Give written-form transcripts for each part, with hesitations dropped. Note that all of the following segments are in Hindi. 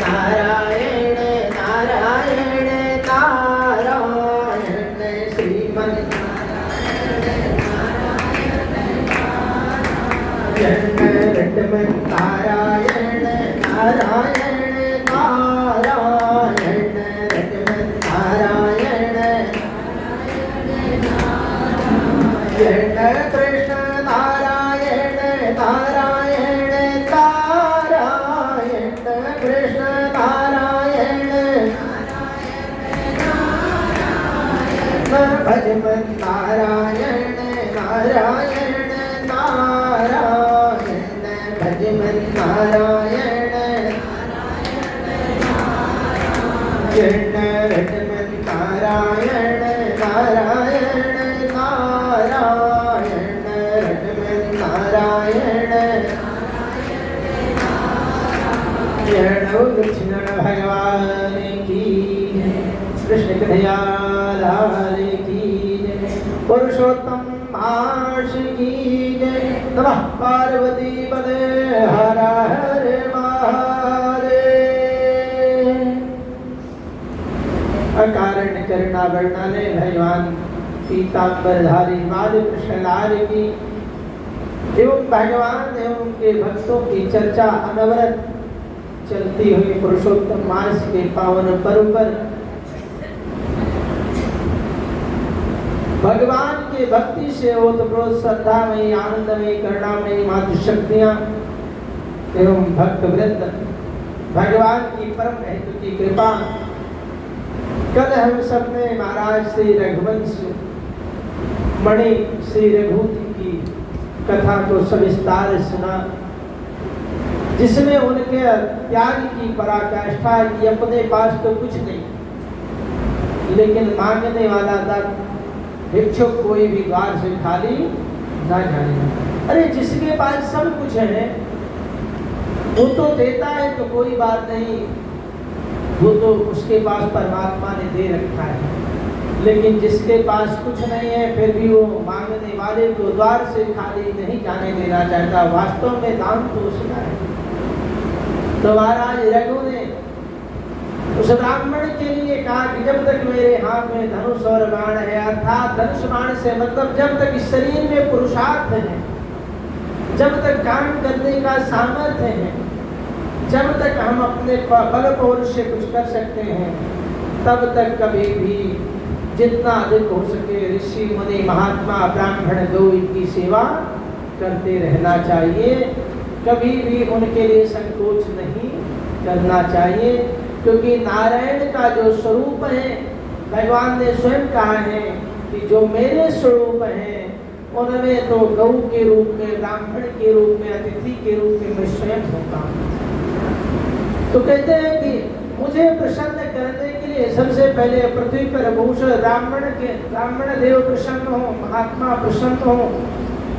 नारायण नारायण नारायण श्रीमन नारायण नारायण नारायण नारायण कृष्ण नारायण नारायण नारायण कृष्ण नारायण भजमन नारायण नारायण नारायण भजमन नारायण रटमन नारायण नारायण नारायण रटमन नारायण कृष्ण भगवान की कृष्ण कन्हैया लाल की पुरुषोत्तम आश की जय नमः पार्वती पदे हर हर महादेव। अकारण करुणा वर्णालय भगवान पीतांबरधारी बाल कृष्ण लाल की एवं भगवान एवं उनके भक्तों की चर्चा अनवरत चलती हुई पुरुषोत्तम मास के पावन पर्व पर भगवान के भक्ति से ओतप्रोत श्रद्धामयी आनंदमयी करुणामयी मातृ शक्तियां एवं भक्त वृंद भगवान की परम हेतु की कृपा। कल हम सबने महाराज श्री रघुवंश मणि श्री रघुवंश की कथा को सविस्तार सुना, जिसमें उनके त्याग की पराकाष्ठा की अपने पास तो कुछ नहीं, लेकिन मांगने वाला तक भिक्षुक कोई भी द्वार से खाली ना जाने। अरे जिसके पास सब कुछ है वो तो देता है तो कोई बात नहीं, वो तो उसके पास परमात्मा ने दे रखा है, लेकिन जिसके पास कुछ नहीं है फिर भी वो मांगने वाले को द्वार से खाली नहीं जाने देना चाहता। वास्तव में दान तो उसका है। तो महाराज रघु ने उस ब्राह्मण के लिए कहा कि जब तक मेरे हाथ में धनुष और बाण है, अर्थात धनुष बाण से मतलब जब तक इस शरीर में पुरुषार्थ है, जब तक काम करने का सामर्थ्य है, जब तक हम अपने बल पौरुष से कुछ कर सकते हैं, तब तक कभी भी जितना अधिक हो सके ऋषि मुनि महात्मा ब्राह्मण गौ की सेवा करते रहना चाहिए। कभी भी उनके लिए संकोच नहीं करना चाहिए, क्योंकि नारायण का जो स्वरूप है भगवान ने स्वयं कहा है कि जो मेरे स्वरूप हैं उनमें तो गौ के रूप में, ब्राह्मण के रूप में, अतिथि के रूप में मैं स्वयं होता हूँ। तो कहते हैं कि मुझे प्रसन्न करने के लिए सबसे पहले पृथ्वी पर भूषण ब्राह्मण देव प्रसन्न हो, महात्मा प्रसन्न हो,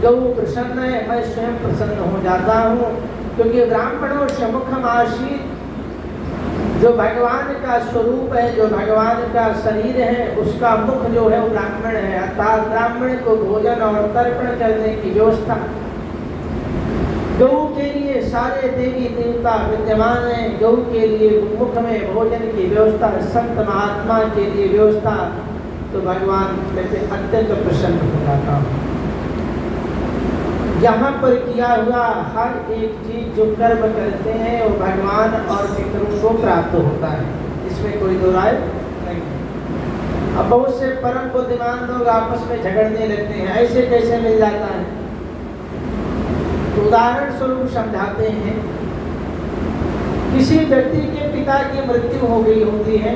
गौ प्रसन्न है, मैं स्वयं प्रसन्न हो जाता हूँ। क्योंकि ब्राह्मणों से मुखम आशीत, जो भगवान का स्वरूप है, जो भगवान का शरीर है, उसका मुख जो है वो ब्राह्मण है। अर्थात ब्राह्मण को भोजन और तर्पण करने की व्यवस्था। गौ के लिए सारे देवी देवता विद्यमान हैं, गौ के लिए मुख में भोजन की व्यवस्था, संत महात्मा के लिए व्यवस्था, तो भगवान कहते अत्यंत प्रसन्न हो जाता हूँ। यहाँ पर किया हुआ हर एक चीज जो कर्म करते हैं वो भगवान और पितरों को प्राप्त होता है, इसमें कोई दो राय नहीं। अब बहुत से परम बुद्धिमान लोग आपस में झगड़ने लगते हैं, ऐसे कैसे मिल जाता है। तो उदाहरण स्वरूप समझाते हैं, किसी व्यक्ति के पिता की मृत्यु हो गई होती है,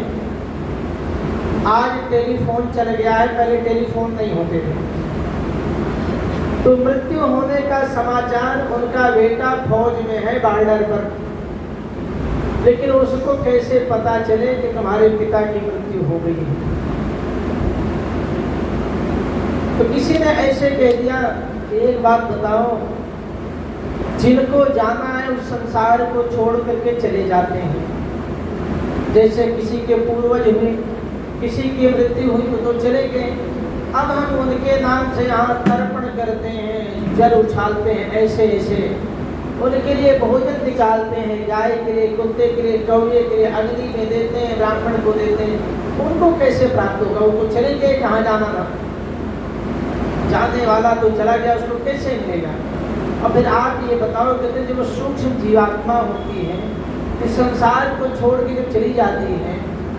आज टेलीफोन चल गया है, पहले टेलीफोन नहीं होते थे, तो मृत्यु होने का समाचार उनका बेटा फौज में है बॉर्डर पर, लेकिन उसको कैसे पता चले कि तुम्हारे पिता की मृत्यु हो गई है। तो किसी ने ऐसे कह दिया कि एक बात बताओ, जिनको जाना है उस संसार को छोड़ करके चले जाते हैं, जैसे किसी के पूर्वज हुए, किसी की मृत्यु हुई तो चले गए, अब हम उनके नाम से यहाँ तर्पण करते हैं, जल उछालते हैं, ऐसे ऐसे उनके लिए भोजन निकालते हैं, गाय के लिए, कुत्ते के लिए, कौवे के लिए, अग्नि में देते हैं, ब्राह्मण को देते हैं। उनको कैसे प्राप्त होगा? वो चलेंगे कहाँ जाना था, जाने वाला तो चला गया, उसको कैसे मिलेगा? और फिर आप ये बताओ, कहते हैं जब सूक्ष्म जीवात्मा होती है, इस संसार को छोड़ के जब चली जाती है,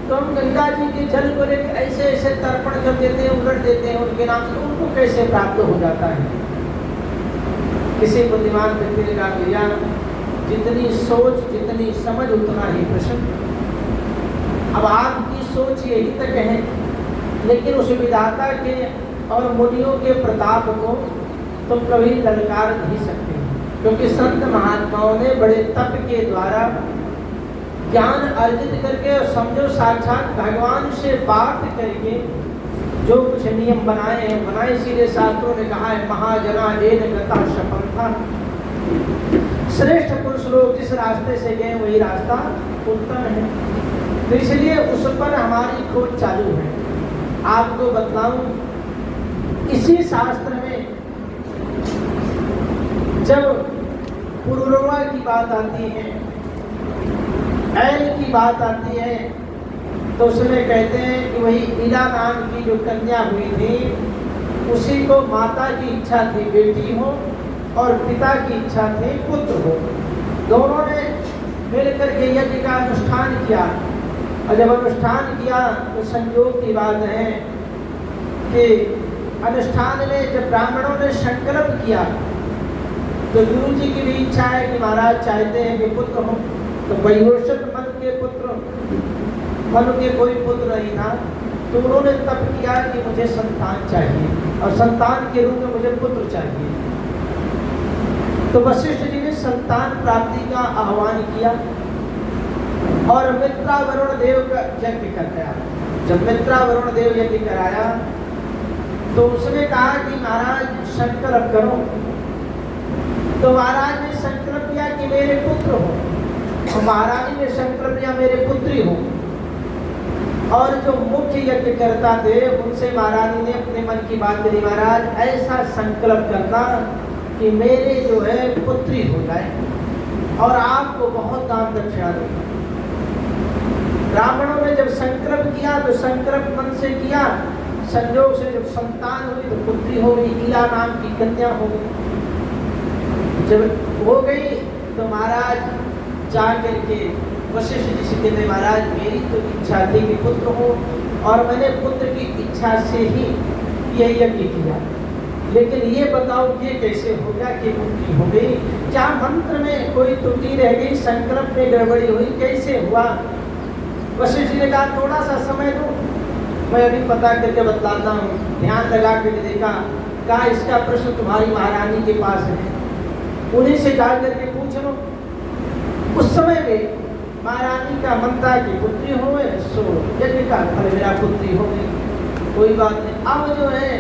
तो हम गंगा जी के जल को लेकर ऐसे ऐसे तर्पण कर देते हैं, उलट देते हैं उनके नाम से, उनको कैसे प्राप्त हो जाता है? किसी बुद्धिमान व्यक्ति ने कहा, भैया जितनी सोच जितनी समझ उतना ही प्रश्न। अब आपकी सोच यही तक है, लेकिन उस विधाता के और मुनियों के प्रताप को तुम कभी ललकार नहीं सकते, क्योंकि संत महात्माओं ने बड़े तप के द्वारा ज्ञान अर्जित करके, और समझो साक्षात भगवान से बात करके जो कुछ नियम बनाए हैं, बनाए। इसीलिए शास्त्रों ने कहा है, महाजना एन गता शपंथा, श्रेष्ठ पुरुष लोग जिस रास्ते से गए वही रास्ता उत्तम है। तो इसलिए उस पर हमारी खोज चालू है। आपको बतलाऊं, इसी शास्त्र में जब पुरुरवा की बात आती है, ऐल की बात आती है, तो उसमें कहते हैं कि वही इला नाम की जो कन्या हुई थी, उसी को माता की इच्छा थी बेटी हो, और पिता की इच्छा थी पुत्र हो। दोनों ने मिलकर के यज्ञ का अनुष्ठान किया, और जब अनुष्ठान किया तो संयोग की बात है कि अनुष्ठान में जब ब्राह्मणों ने संकल्प किया, तो गुरु जी की भी इच्छा है कि महाराज चाहते हैं कि पुत्र हो, तो वैवस्वत मन के पुत्र, मन के कोई पुत्र नहीं था, तो उन्होंने तप किया कि मुझे संतान चाहिए, और संतान के रूप में मुझे पुत्र चाहिए। तो वशिष्ठ जी ने संतान प्राप्ति का आह्वान किया, और मित्रा वरुण देव का यज्ञ कराया। जब मित्रा वरुण देव यज्ञ कराया, तो उसने कहा कि महाराज संकल्प करो। तो महाराज ने संकल्प किया कि मेरे पुत्र हो, और महाराज ने संकल्प किया मेरे पुत्री हो। और जो मुख्य यज्ञ करता थे, उनसे महारानी ने अपने मन की बात करी, महाराज ऐसा संकल्प करना कि मेरे जो है पुत्री हो जाए, और आपको बहुत दान दक्षिणा दूंगा। ब्राह्मणों ने जब संकल्प किया, तो संकल्प मन से किया, संयोग से जब संतान हुई तो पुत्री हो गई, इला नाम की कन्या हो गई। जब हो गई तो महाराज जा करके वशिष्ठ जी से कहते, महाराज मेरी तो इच्छा थी कि पुत्र हो, और मैंने पुत्र की इच्छा से ही यह यज्ञ किया, लेकिन ये बताओ ये कैसे हो गया कि पुत्री हो गई? क्या मंत्र में कोई त्रुटि रह गई, संकल्प में गड़बड़ी हुई, कैसे हुआ? वशिष्ठ जी ने कहा थोड़ा सा समय दो, मैं अभी पता करके बतलाता हूँ। ध्यान लगा कर देखा, कहा इसका प्रश्न तुम्हारी महारानी के पास है, उन्हीं से जा करके पूछ लो। उस समय में महारानी का मन था कि पुत्री हो गए, सो यज्ञ का फल मेरा पुत्री हो गई, कोई बात नहीं। अब जो है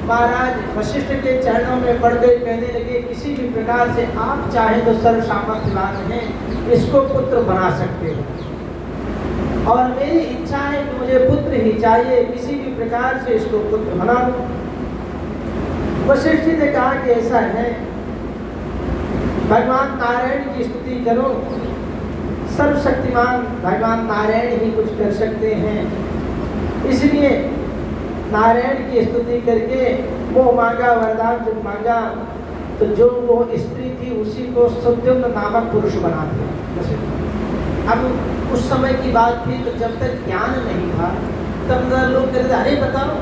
महाराज वशिष्ठ के चरणों में पड़ गए, कहने लगे किसी भी प्रकार से आप चाहे तो सर्व सामर्थ्यवान हैं, इसको पुत्र बना सकते हो, और मेरी इच्छा है कि मुझे पुत्र ही चाहिए, किसी भी प्रकार से इसको पुत्र बना दो। वशिष्ठ जी ने कहा कि ऐसा है, भगवान नारायण की स्तुति करो, सर्वशक्तिमान भगवान नारायण ही कुछ कर सकते हैं, इसलिए नारायण की स्तुति करके वो मांगा, वरदान जब मांगा, तो जो वो स्त्री थी उसी को सुद्युम्न नामक पुरुष बना दिया। अब उस समय की बात थी, तो जब तक ज्ञान नहीं था तब लोग कहते अरे बताओ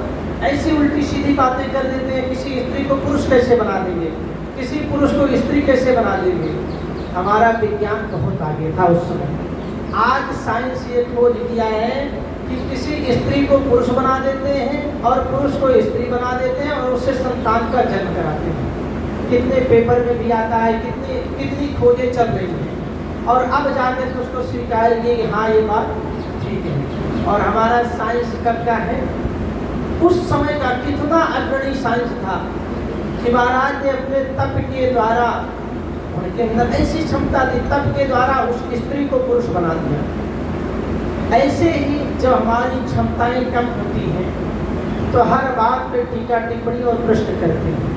ऐसी उल्टी सीधी बातें कर देते हैं, किसी स्त्री को पुरुष कैसे बना देंगे, किसी पुरुष को स्त्री कैसे बना देंगे। हमारा विज्ञान बहुत आगे था उस समय। आज साइंस ये खोज किया है कि किसी स्त्री को पुरुष बना देते हैं और पुरुष को स्त्री बना देते हैं और उससे संतान का जन्म कराते हैं। कितने पेपर में भी आता है, कितनी खोजें चल रही हैं, और अब जाकर के उसको स्वीकार किए कि हाँ ये बात ठीक है। और हमारा साइंस कब का है, उस समय का कितना अग्रणी साइंस था कि महाराज ने अपने तप के द्वारा, उनके अंदर ऐसी क्षमता थी, तप के द्वारा उस स्त्री को पुरुष बना दिया। ऐसे ही जब हमारी क्षमताएं कम होती हैं तो हर बात पे टीका टिप्पणी और प्रश्न करते हैं,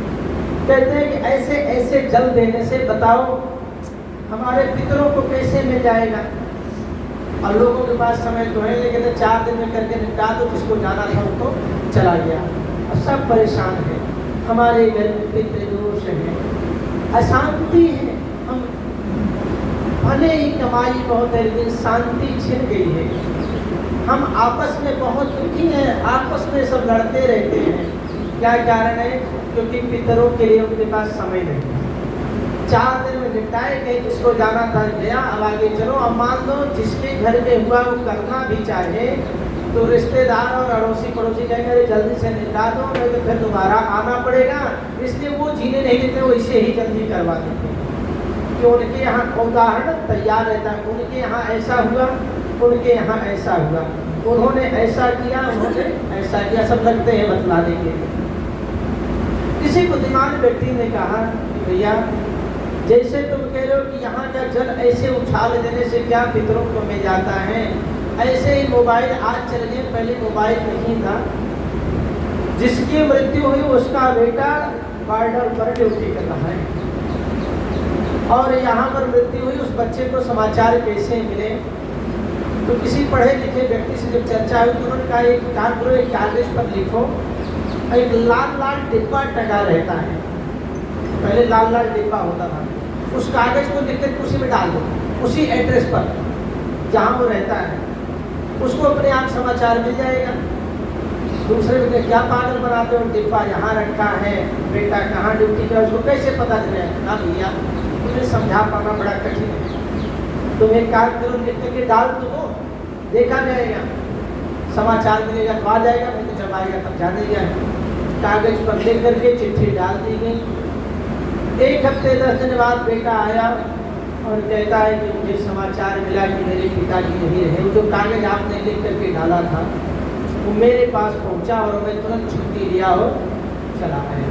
कहते हैं कि ऐसे ऐसे जल देने से बताओ हमारे पितरों को कैसे मिल जाएगा? और लोगों के पास समय तो है, लेकिन 4 दिन में करके निपटा दो, जिसको जाना था वो तो चला गया। और सब परेशान है, हमारे घर में पितृदोष है, अशांति है। हम भले ही कमाई बहुत है, लेकिन शांति छिन गई है। हम आपस में बहुत दुखी हैं, आपस में सब लड़ते रहते हैं। क्या कारण है? क्योंकि पितरों के लिए उनके पास समय नहीं। 4 दिन में निपटाए गए, जिसको जाना था गया, अब आगे चलो। अब मान लो जिसके घर में हुआ वो करना भी चाहे तो रिश्तेदार और अड़ोसी पड़ोसी कहेंगे अरे जल्दी से निपटा दो, नहीं तो फिर दोबारा आना पड़ेगा। इसलिए वो जीने नहीं देते, वो इसे ही जल्दी करवा देते हैं कि उनके यहाँ उदाहरण तैयार रहता है। उनके यहाँ ऐसा हुआ, उनके यहाँ ऐसा हुआ, उन्होंने ऐसा किया, उन्होंने ऐसा किया, सब लगते हैं बतलाने के लिए। किसी बुद्धिमान व्यक्ति ने कहा कि भैया जैसे तुम कह रहे हो कि यहाँ का जल ऐसे उछाल देने से क्या पितरों को मिल जाता है, ऐसे ही मोबाइल आज चल गए, पहले मोबाइल नहीं था। जिसकी मृत्यु हुई उसका बेटा बॉर्डर पर ड्यूटी कर रहा है, और यहाँ पर मृत्यु हुई, उस बच्चे को समाचार कैसे मिले? तो किसी पढ़े लिखे व्यक्ति से जब चर्चा हुई तो उन्होंने कहा एक काम करो, एक कागज पर लिखो, एक लाल लाल डिब्बा टंगा रहता है, पहले लाल लाल डिब्बा होता था, उस कागज को लिख कर उसी में डाल दो, उसी एड्रेस पर जहाँ वो रहता है, उसको अपने आप समाचार मिल जाएगा। दूसरे व्यक्ति क्या पागल बनाते हो, डिब्बा यहाँ रखा है, बेटा कहाँ ड्यूटी का, उसको कैसे पता चलेगा? ना भैया, तुम्हें समझा पाना बड़ा कठिन है। तुम एक काम करो, लिख करके डाल दो, देखा जाएगा, समाचार मिलेगा तो आ जाएगा, नहीं तो जब आएगा तब जाने जाएगा। कागज पर लिख करके चिट्ठी डाल दी गई। 1 हफ्ते 10 दिन बाद बेटा आया और कहता है कि मुझे समाचार मिला कि मेरे पिताजी नहीं रहे। वो जो कागज आपने लिख करके डाला था वो मेरे पास पहुंचा और मैं तुरंत छुट्टी लिया और चला आया।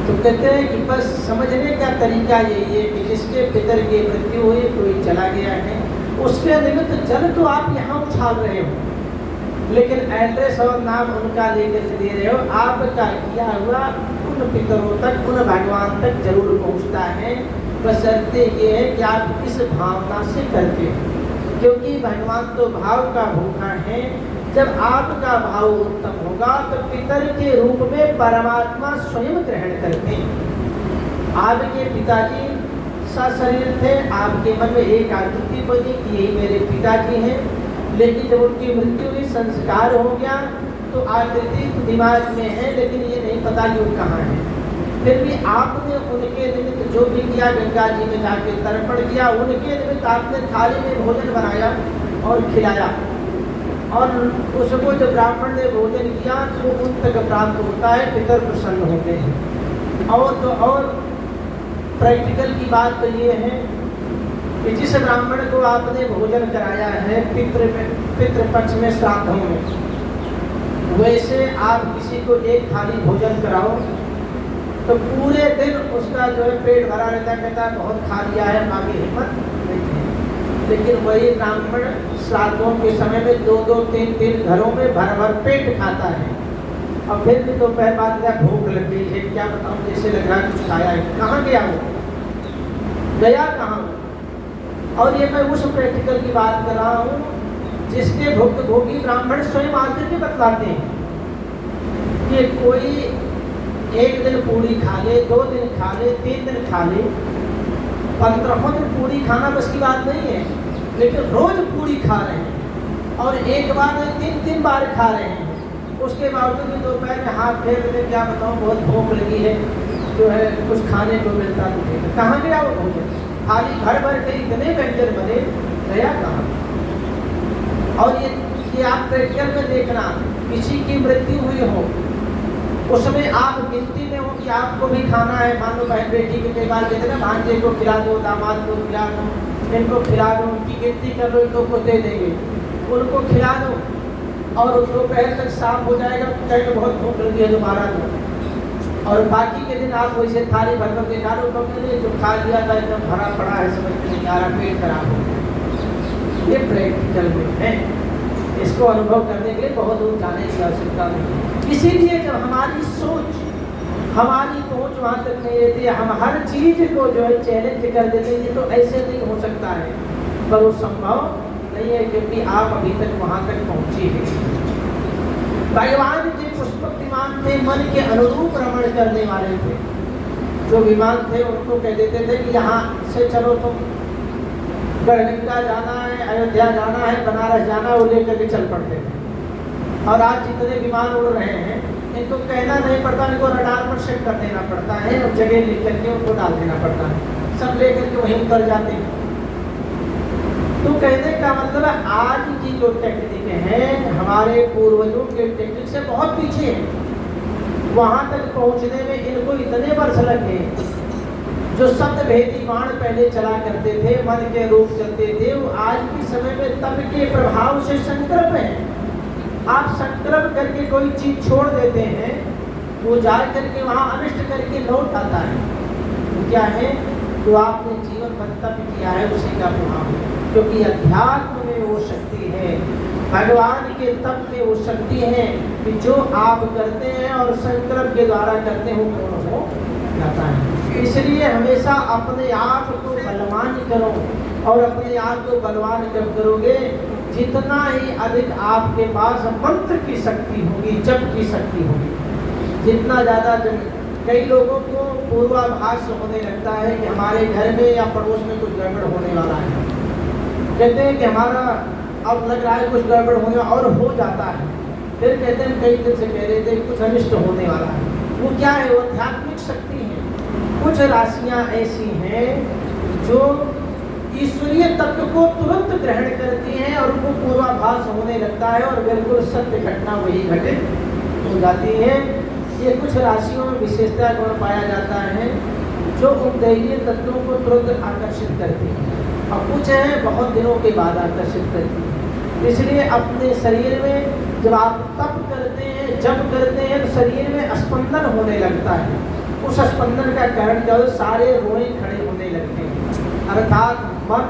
तो कहते हैं कि बस समझने का तरीका यही है कि जिसके पितर की मृत्यु हुई, कोई चला गया है, उसके निमित्त जल तो आप यहाँ उछाल रहे हो, लेकिन एड्रेस और नाम उनका लेकर दे रहे हो। आपका किया हुआ उन पितरों तक, उन भगवान तक जरूर पहुँचता है। बशर्ते ये है कि आप इस भावना से करते हो, क्योंकि भगवान तो भाव का भूखा है। जब आपका भाव उत्तम होगा तो पितर के रूप में परमात्मा स्वयं ग्रहण करते हैं। आपके पिताजी सशरीर थे, आपके मन में एक आकृति बनी कि यही मेरे पिताजी हैं, लेकिन जब उनकी मृत्यु हुई, संस्कार हो गया, तो आकृति दिमाग में है, लेकिन ये नहीं पता कि वो कहाँ है। फिर भी आपने उनके निमित्त जो भी किया, गंगा जी में जाके तर्पण किया, उनके निमित्त आपने थाली में भोजन बनाया और खिलाया, और उसको जब ब्राह्मण ने भोजन किया तो उन तक प्राप्त होता है, पितर प्रसन्न होते हैं। और तो और प्रैक्टिकल की बात तो ये है कि जिस ब्राह्मण को आपने भोजन कराया है पितृपक्ष में, श्राद्धों में, वैसे आप किसी को एक थाली भोजन कराओ तो पूरे दिन उसका जो है पेट भरा रहता है, कहता है बहुत खा लिया है, बाकी हिम्मत नहीं है। लेकिन वही ब्राह्मण श्राद्धों के समय में 2-2, 3-3 घरों में भर भर पेट खाता है, और फिर भी दोपहर बाद में भूख लग गई है, क्या बताऊँ, जैसे लग रहा है कुछ खाया है। कहाँ गया वो, गया कहाँ? और ये मैं उस प्रैक्टिकल की बात कर रहा हूँ जिसके भुक्त भोगी ब्राह्मण स्वयं आकर के बतलाते हैं कि कोई 1 दिन पूरी खा ले, 2 दिन खा ले, 3 दिन खा ले, 15वें दिन पूरी खाना बस की बात नहीं है, लेकिन रोज पूरी खा रहे हैं और एक बार नहीं 3-3 बार खा रहे हैं। उसके बावजूद भी दोपहर में हाथ फेर देते, क्या बताऊँ बहुत भूख लगी है, जो है कुछ खाने को मिलता नहीं है। कहाँ गया वो भोजन? थाली भर भर के इतने व्यंजन बने, गया कहाँ? और ये आप प्रैक्टिकल में देखना, किसी की मृत्यु हुई हो, उसमें आप गिनती में हो कि आपको भी खाना है, मान लो बहन बेटी के कई बार कहते ना भांजे को खिला दो, दामाद को खिला दो, इनको खिला दो, उनकी गिनती कर लो, इनको को दे देंगे, उनको खिला दो और दोपहर तक साफ हो जाएगा, तो कहेंगे बहुत भूख लगी है, दोबारा दो। और बाकी के दिन आप वैसे थाली भर कर के खा लो, तो जो खा लिया था एकदम भरा पड़ा है, समझ में नहीं आ रहा, पेट खराब हो गया। ये प्रैक्टिकल में है, इसको अनुभव करने के लिए बहुत दूर जाने की आवश्यकता नहीं है। इसीलिए जब हमारी सोच हमारी पहुंच वहां तक नहीं रहती, हम हर चीज को जो है चैलेंज कर देते हैं, तो ऐसे नहीं हो सकता है, पर वो संभव नहीं है क्योंकि आप अभी तक वहां तक पहुंचे हैं। भगवान के पुष्पक विमान थे, मन के अनुरूप रमण करने वाले थे। जो विमान थे उनको कह देते थे कि यहाँ से चलो तुम गढ़गंगा जाना है, अयोध्या जाना है, बनारस जाना है, वो लेकर के चल पड़ते थे। और आज जितने विमान उड़ रहे हैं इनको कहना नहीं पड़ता, इनको रडार पर सेट कर देना पड़ता है और जगह लिख करके उनको डाल देना पड़ता है, सब लेकर के वहीं उतर जाते हैं। तो कहने का मतलब है आज की जो टेक्निक है हमारे पूर्वजों के टेक्निक से बहुत पीछे है। वहां तक पहुंचने में इनको इतने वर्ष लगे। जो शब्द भेदी बाण पहले चला करते थे, मन के रूप चलते थे, वो आज के समय में तप के प्रभाव से संकल्प है। आप संकल्प करके कोई चीज छोड़ देते हैं, वो जा करके वहां अनिष्ट करके लौट आता है। तो क्या है, जो आपने जीवन भर तप किया है उसी का प्रभाव है, क्योंकि अध्यात्म में वो शक्ति है, भगवान के तप में वो शक्ति है कि जो आप करते हैं और संकल्प के द्वारा करते हो पूर्ण हो जाता है। इसलिए हमेशा अपने आप को बलवान करो, और अपने आप को बलवान जब करोगे जितना ही अधिक आपके पास मंत्र की शक्ति होगी, जप की शक्ति होगी, जितना ज़्यादा कई लोगों को पूर्वाभास होने लगता है कि हमारे घर में या पड़ोस में कुछ गड़बड़ होने वाला है। कहते हैं कि हमारा अब लग रहा है कुछ गड़बड़ होने और हो जाता है, फिर कहते हैं कई दिन से कह रहे थे कुछ अनिष्ट होने वाला है। वो क्या है, वो आध्यात्मिक शक्ति है। कुछ राशियां ऐसी हैं जो ईश्वरीय तत्व को तुरंत ग्रहण करती हैं और उनको पूर्वाभास होने लगता है और बिल्कुल सत्य घटना वही घटित हो जाती है। ये कुछ राशियों में विशेषता गुण पाया जाता है जो उन दैवीय तत्वों को तुरंत आकर्षित करती है, और कुछ है बहुत दिनों के बाद आकर्षित करती है। इसलिए अपने शरीर में जब आप तप करते हैं, जप करते हैं, तो शरीर में स्पंदन होने लगता है। उस स्पंदन का कारण क्या हो, सारे रोए खड़े होने लगते हैं, अर्थात मन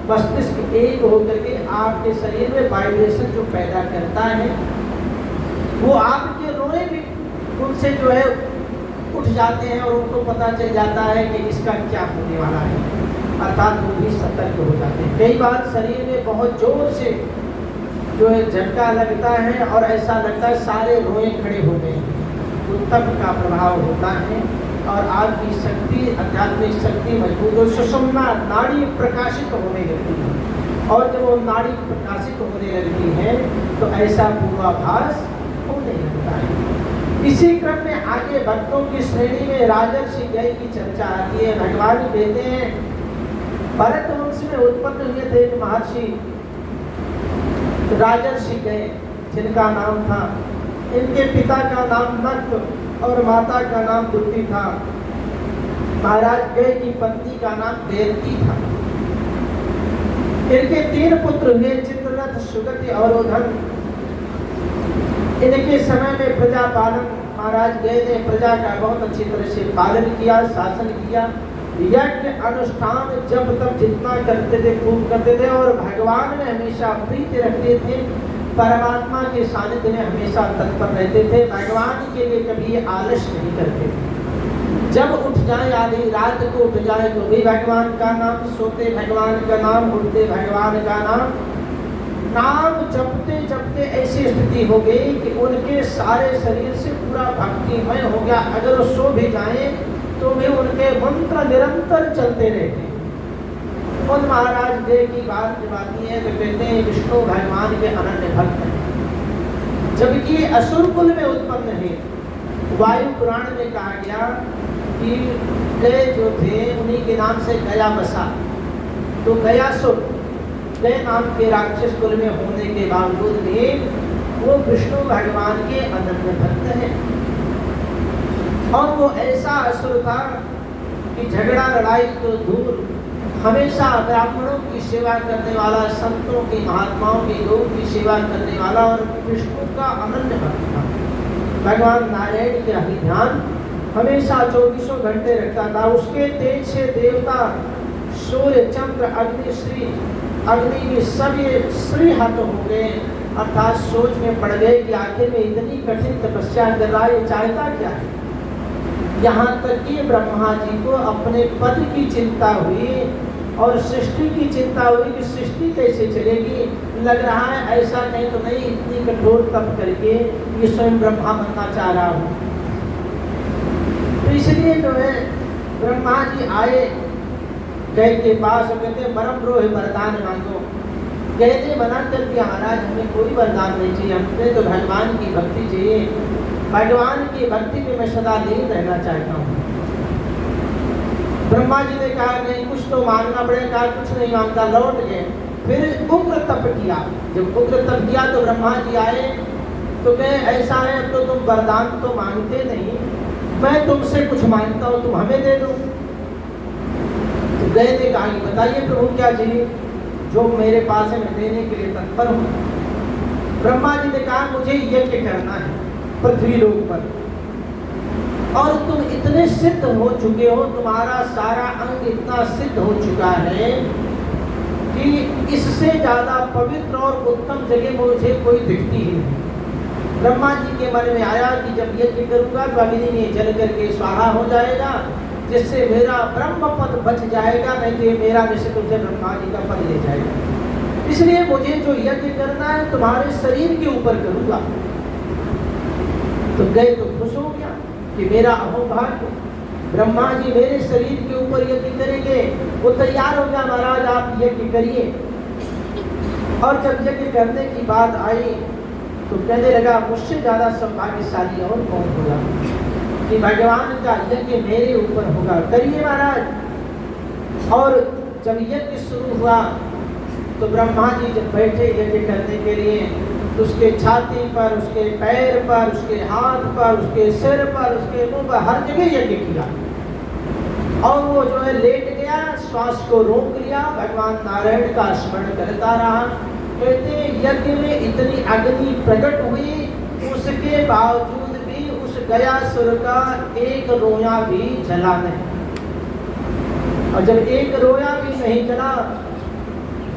मस्तिष्क एक होकर के आपके शरीर में वाइब्रेशन जो पैदा करता है, वो आपके रोए भी उनसे जो है उठ जाते हैं और उनको पता चल जाता है कि इसका क्या होने वाला है, अर्थात वो भी सतर्क हो जाते हैं। कई बार शरीर में बहुत जोर से जो है झटका लगता है और ऐसा लगता है सारे रोए खड़े हो गए, तो तप का प्रभाव होता है और आपकी शक्ति, आध्यात्मिक शक्ति मजबूत हो, सुषुम्ना नाड़ी प्रकाशित होने लगती है, और जब वो नाड़ी प्रकाशित होने लगती है तो ऐसा पूर्वाभास होने लगता है। इसी क्रम में आगे भक्तों की श्रेणी में राजर्षि गय की चर्चा आती है। भगवान कहते हैं भरत वंश में उत्पन्न हुए थे एक महर्षि राजर्षि गय, जिनका नाम था, इनके पिता का नाम नक और माता का नाम दुर्ति था। महाराज गय की पत्नी का नाम देवकी था। इनके 3 पुत्र हुए, चित्ररथ, सुगति और उधन। इनके समय में प्रजा पालन, महाराज गए ने प्रजा का बहुत अच्छी तरह से पालन किया, शासन किया, यज्ञ अनुष्ठान जब तब जितना करते थे खूब करते थे, और भगवान में हमेशा प्रीति रखते थे, परमात्मा के सानिध्य में हमेशा तत्पर रहते थे, भगवान के लिए कभी आलस्य नहीं करते थे। जब उठ जाए आधी रात को उठ जाए तो भी भगवान का नाम, सोते भगवान का नाम, उठते भगवान का नाम, नाम जपते जपते ऐसी स्थिति हो गई कि उनके सारे शरीर से पूरा भक्तिमय हो गया। अगर वो सो भी जाए तो भी उनके मंत्र निरंतर चलते रहते। उन महाराज देव की बात जब आती है तो कहते हैं विष्णु भगवान के अनन्य भक्त हैं, जबकि असुर कुल में उत्पन्न है। वायु पुराण में कहा गया कि गय जो थे उन्हीं के नाम से गया बसा, तो गयासुर गय नाम के राक्षस कुल में होने के बावजूद भी वो विष्णु भगवान के अनन्य भक्त हैं। और वो ऐसा असुर था कि झगड़ा लड़ाई तो दूर, हमेशा ब्राह्मणों की सेवा करने वाला, संतों की, महात्माओं की, लोगों की सेवा करने वाला और विष्णु का अनन्य भक्त था। भगवान नारायण के अभिध्यान हमेशा 24 घंटे रखता था। उसके तेज से देवता सूर्य, चंद्र, अग्नि, श्री, अग्नि में सब ये श्री हत हो गए, अर्थात सोच में पड़ गए कि आखिर में इतनी कठिन तपस्या कर रहा है, चाहता क्या है। यहाँ तक कि ब्रह्मा जी को अपने पद की चिंता हुई और सृष्टि की चिंता हुई कि सृष्टि कैसे चलेगी। लग रहा है ऐसा नहीं तो नहीं, इतनी कठोर तप करके ये स्वयं ब्रह्मा बनना चाह रहा हूँ। तो इसलिए जो है ब्रह्मा जी आए गए के पास और कहते परम द्रोह वरदान मांगो। कहते मना कर दिया महाराज हमें कोई वरदान नहीं चाहिए, हमें तो भगवान की भक्ति चाहिए, भगवान की भक्ति में मैं सदा लीन रहना चाहता हूँ। ब्रह्मा जी ने कहा नहीं कुछ तो मांगना पड़ेगा, कुछ नहीं मांगता, लौट गए। फिर उग्र तप किया। जब उग्र तप किया तो ब्रह्मा जी आए तो कहे ऐसा है अब तो तुम वरदान तो मांगते नहीं, मैं तुमसे कुछ मांगता हूँ, तुम हमें दे दो। तो गए थे कहा बताइए प्रभु क्या चाहिए, जो मेरे पास है मैं देने के लिए तत्पर हूँ। ब्रह्मा जी ने कहा मुझे यज्ञ करना है पृथ्वी लोक पर, और तुम इतने सिद्ध हो चुके हो, तुम्हारा सारा अंग इतना सिद्ध हो चुका है कि इससे ज्यादा पवित्र और उत्तम जगह मुझे कोई दिखती ही नहीं। ब्रह्मा जी के मन में आया कि जब यज्ञ करूंगा तो अग्नि में जल करके स्वाहा हो जाएगा, जिससे मेरा ब्रह्म पद बच जाएगा, नहीं तो मेरा निश्चित रूप से ब्रह्मा जी का पद ले जाएगा। इसलिए मुझे जो यज्ञ करना है तुम्हारे शरीर के ऊपर करूंगा। तो गए तो खुश हो गया कि मेरा अहोभाग्य, ब्रह्मा जी मेरे शरीर के ऊपर यज्ञ करेंगे। वो तैयार हो गया महाराज आप यज्ञ करिए। और जब यज्ञ करने की बात आई तो कहने लगा मुझसे ज्यादा सौभाग्यशाली और कौन होगा कि भगवान का यज्ञ मेरे ऊपर होगा, करिए महाराज। और जब यज्ञ शुरू हुआ तो ब्रह्मा जी जब बैठे यज्ञ करने के लिए तो उसके छाती पर, उसके पैर पर, उसके हाथ पर, उसके सिर पर, उसके मुंह पर, हर जगह यज्ञ किया। और वो जो है लेट गया, श्वास को रोक लिया, भगवान नारायण का स्मरण करता रहा। कहते यज्ञ में इतनी अग्नि प्रकट हुई, उसके बावजूद भी उस गयासुर का एक रोया भी जला नहीं। और जब एक रोया भी नहीं जला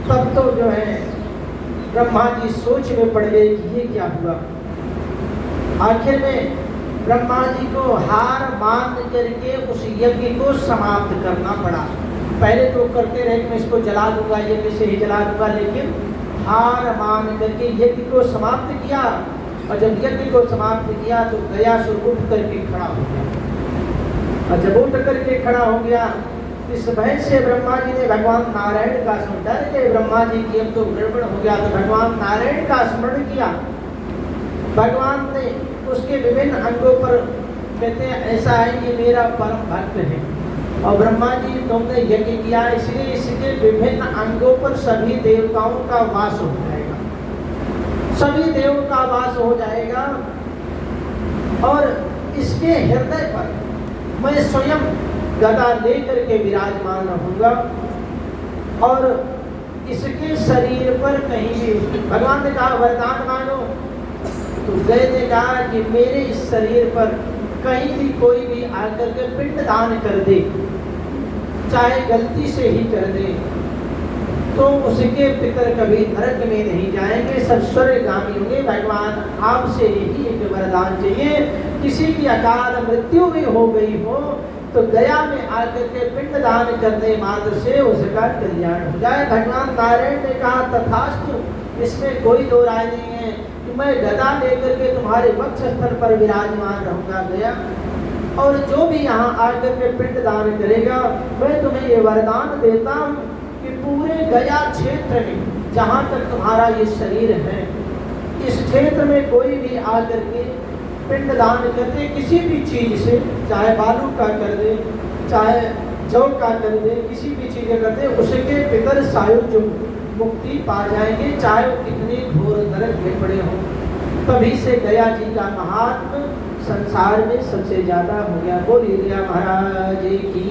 तब तो जो है ब्रह्मा जी सोच में पड़ गए कि ये क्या हुआ। आखिर में ब्रह्मा जी को हार मान करके उस यज्ञ को समाप्त करना पड़ा। पहले तो करते रहे कि मैं इसको जला दूंगा, यज्ञ से ही जला दूंगा, लेकिन हार मान करके यज्ञ को समाप्त किया। और जब यज्ञ को समाप्त किया तो गयासुर उठ करके खड़ा हो गया। और जब उठ करके खड़ा हो गया इस भय से ब्रह्मा जी ने भगवान नारायण का स्मरण, डर के ब्रह्मा जी की अब तो गड़बड़ हो गया, तो भगवान नारायण का स्मरण किया। भगवान ने उसके विभिन्न अंगों पर, कहते हैं ऐसा है कि मेरा परम भक्त है और ब्रह्मा जी तुमने यज्ञ किया इसलिए इसके विभिन्न अंगों पर सभी देवताओं का वास हो जाएगा, सभी देवों का वास हो जाएगा। और इसके हृदय पर मैं स्वयं गदा लेकर के विराजमान रहूंगा और इसके शरीर पर कहीं भी, भगवान ने कहा वरदान मांगो, तो गए ने कहा कि मेरे इस शरीर पर कहीं भी कोई भी आकर के पिंड दान कर दे, चाहे गलती से ही कर दे, तो उसके पितर कभी नरक में नहीं जाएंगे, सब स्वर्गगामी होंगे। भगवान आपसे यही एक वरदान चाहिए, किसी की अकाल मृत्यु भी हो गई हो तो गया में आकर के पिंड दान करने मात्र से उसका कल्याण हो जाए। भगवान नारायण ने कहा तथास्तु, इसमें कोई दो राय नहीं है कि मैं गदा लेकर के तुम्हारे वक्ष स्थल पर विराजमान रहूंगा गया, और जो भी यहाँ आकर के पिंड दान करेगा मैं तुम्हें ये वरदान देता हूँ कि पूरे गया क्षेत्र में जहाँ तक तुम्हारा ये शरीर है, इस क्षेत्र में कोई भी आकर के पिंड दान करते किसी भी चीज से, चाहे बालू का कर दे, चाहे जौ का कर दे, किसी भी चीज का कर दे, उसके पितर सायुज्य मुक्ति पा जाएंगे, चाहे वो कितने घोर नरक में पड़े हों। तभी से गया जी का महात्म संसार में सबसे ज्यादा हो गया। बोलिए गया महाराज की।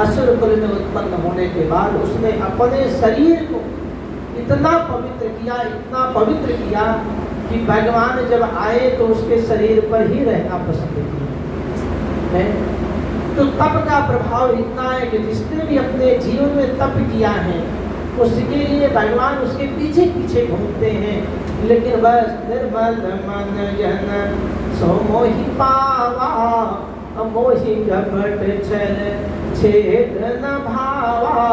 असुर कुल में उत्पन्न होने के बाद उसने अपने शरीर को इतना पवित्र किया, इतना पवित्र किया कि भगवान जब आए तो उसके शरीर पर ही रहना पसंद किया। तो तप का प्रभाव इतना है कि जिसने भी अपने जीवन में तप किया है उसके लिए भगवान उसके पीछे पीछे घूमते हैं, लेकिन बस निर्मल मन जन सो मोहि पावा, मोहि घपट छल छेद न भावा।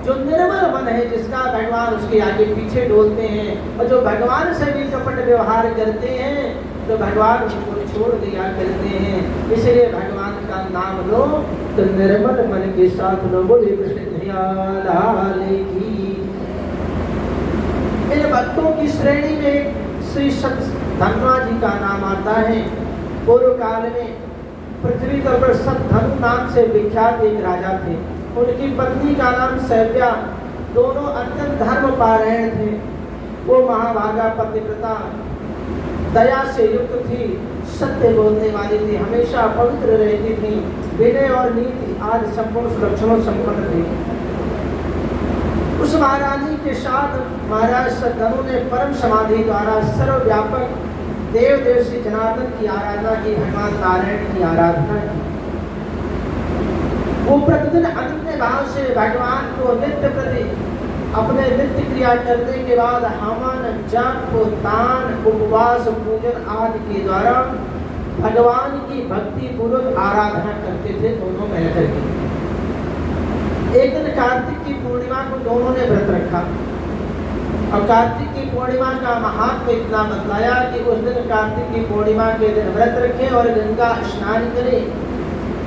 जो निर्मल मन है, जिसका भगवान उसके आगे पीछे डोलते हैं, और जो भगवान से भी कपट व्यवहार करते हैं, तो भगवान उनको छोड़ दिया करते हैं। इसलिए भगवान का नाम लो तो निर्मल मन के साथ लो। बोले कृष्ण लाल की। इन भक्तों की श्रेणी में श्री सत धनवा जी का नाम आता है। पूर्व काल में पृथ्वी पर सतधनु नाम से विख्यात एक राजा थे। उनकी पत्नी का नाम सैव्या। दोनों अत्यंत धर्म पारायण थे। वो महाभागा पतिव्रता, दया से युक्त थी, सत्य बोलने वाली थी, हमेशा पवित्र रहती थी, विनय और नीति आदि संपूर्ण लक्षणों संपन्न थी। उस महारानी के साथ महाराज सतधनु ने परम समाधि द्वारा सर्वव्यापक देव श्री जनार्दन की आराधना की, भगवान नारायण की आराधना की। वो प्रतिदिन अनन्य भाव से भगवान को नित्य प्रति अपने नित्य क्रिया करने के बाद हवन, जप, दान, उपवास, पूजन आदि के द्वारा भगवान की भक्ति पूर्वक आराधना करते थे, दोनों मिलकर के। एक दिन कार्तिक की पूर्णिमा को दोनों ने व्रत रखा, और कार्तिक की पूर्णिमा का महात्म्य इतना बतलाया कि उस दिन कार्तिक की पूर्णिमा के दिन व्रत रखें और गंगा स्नान करें,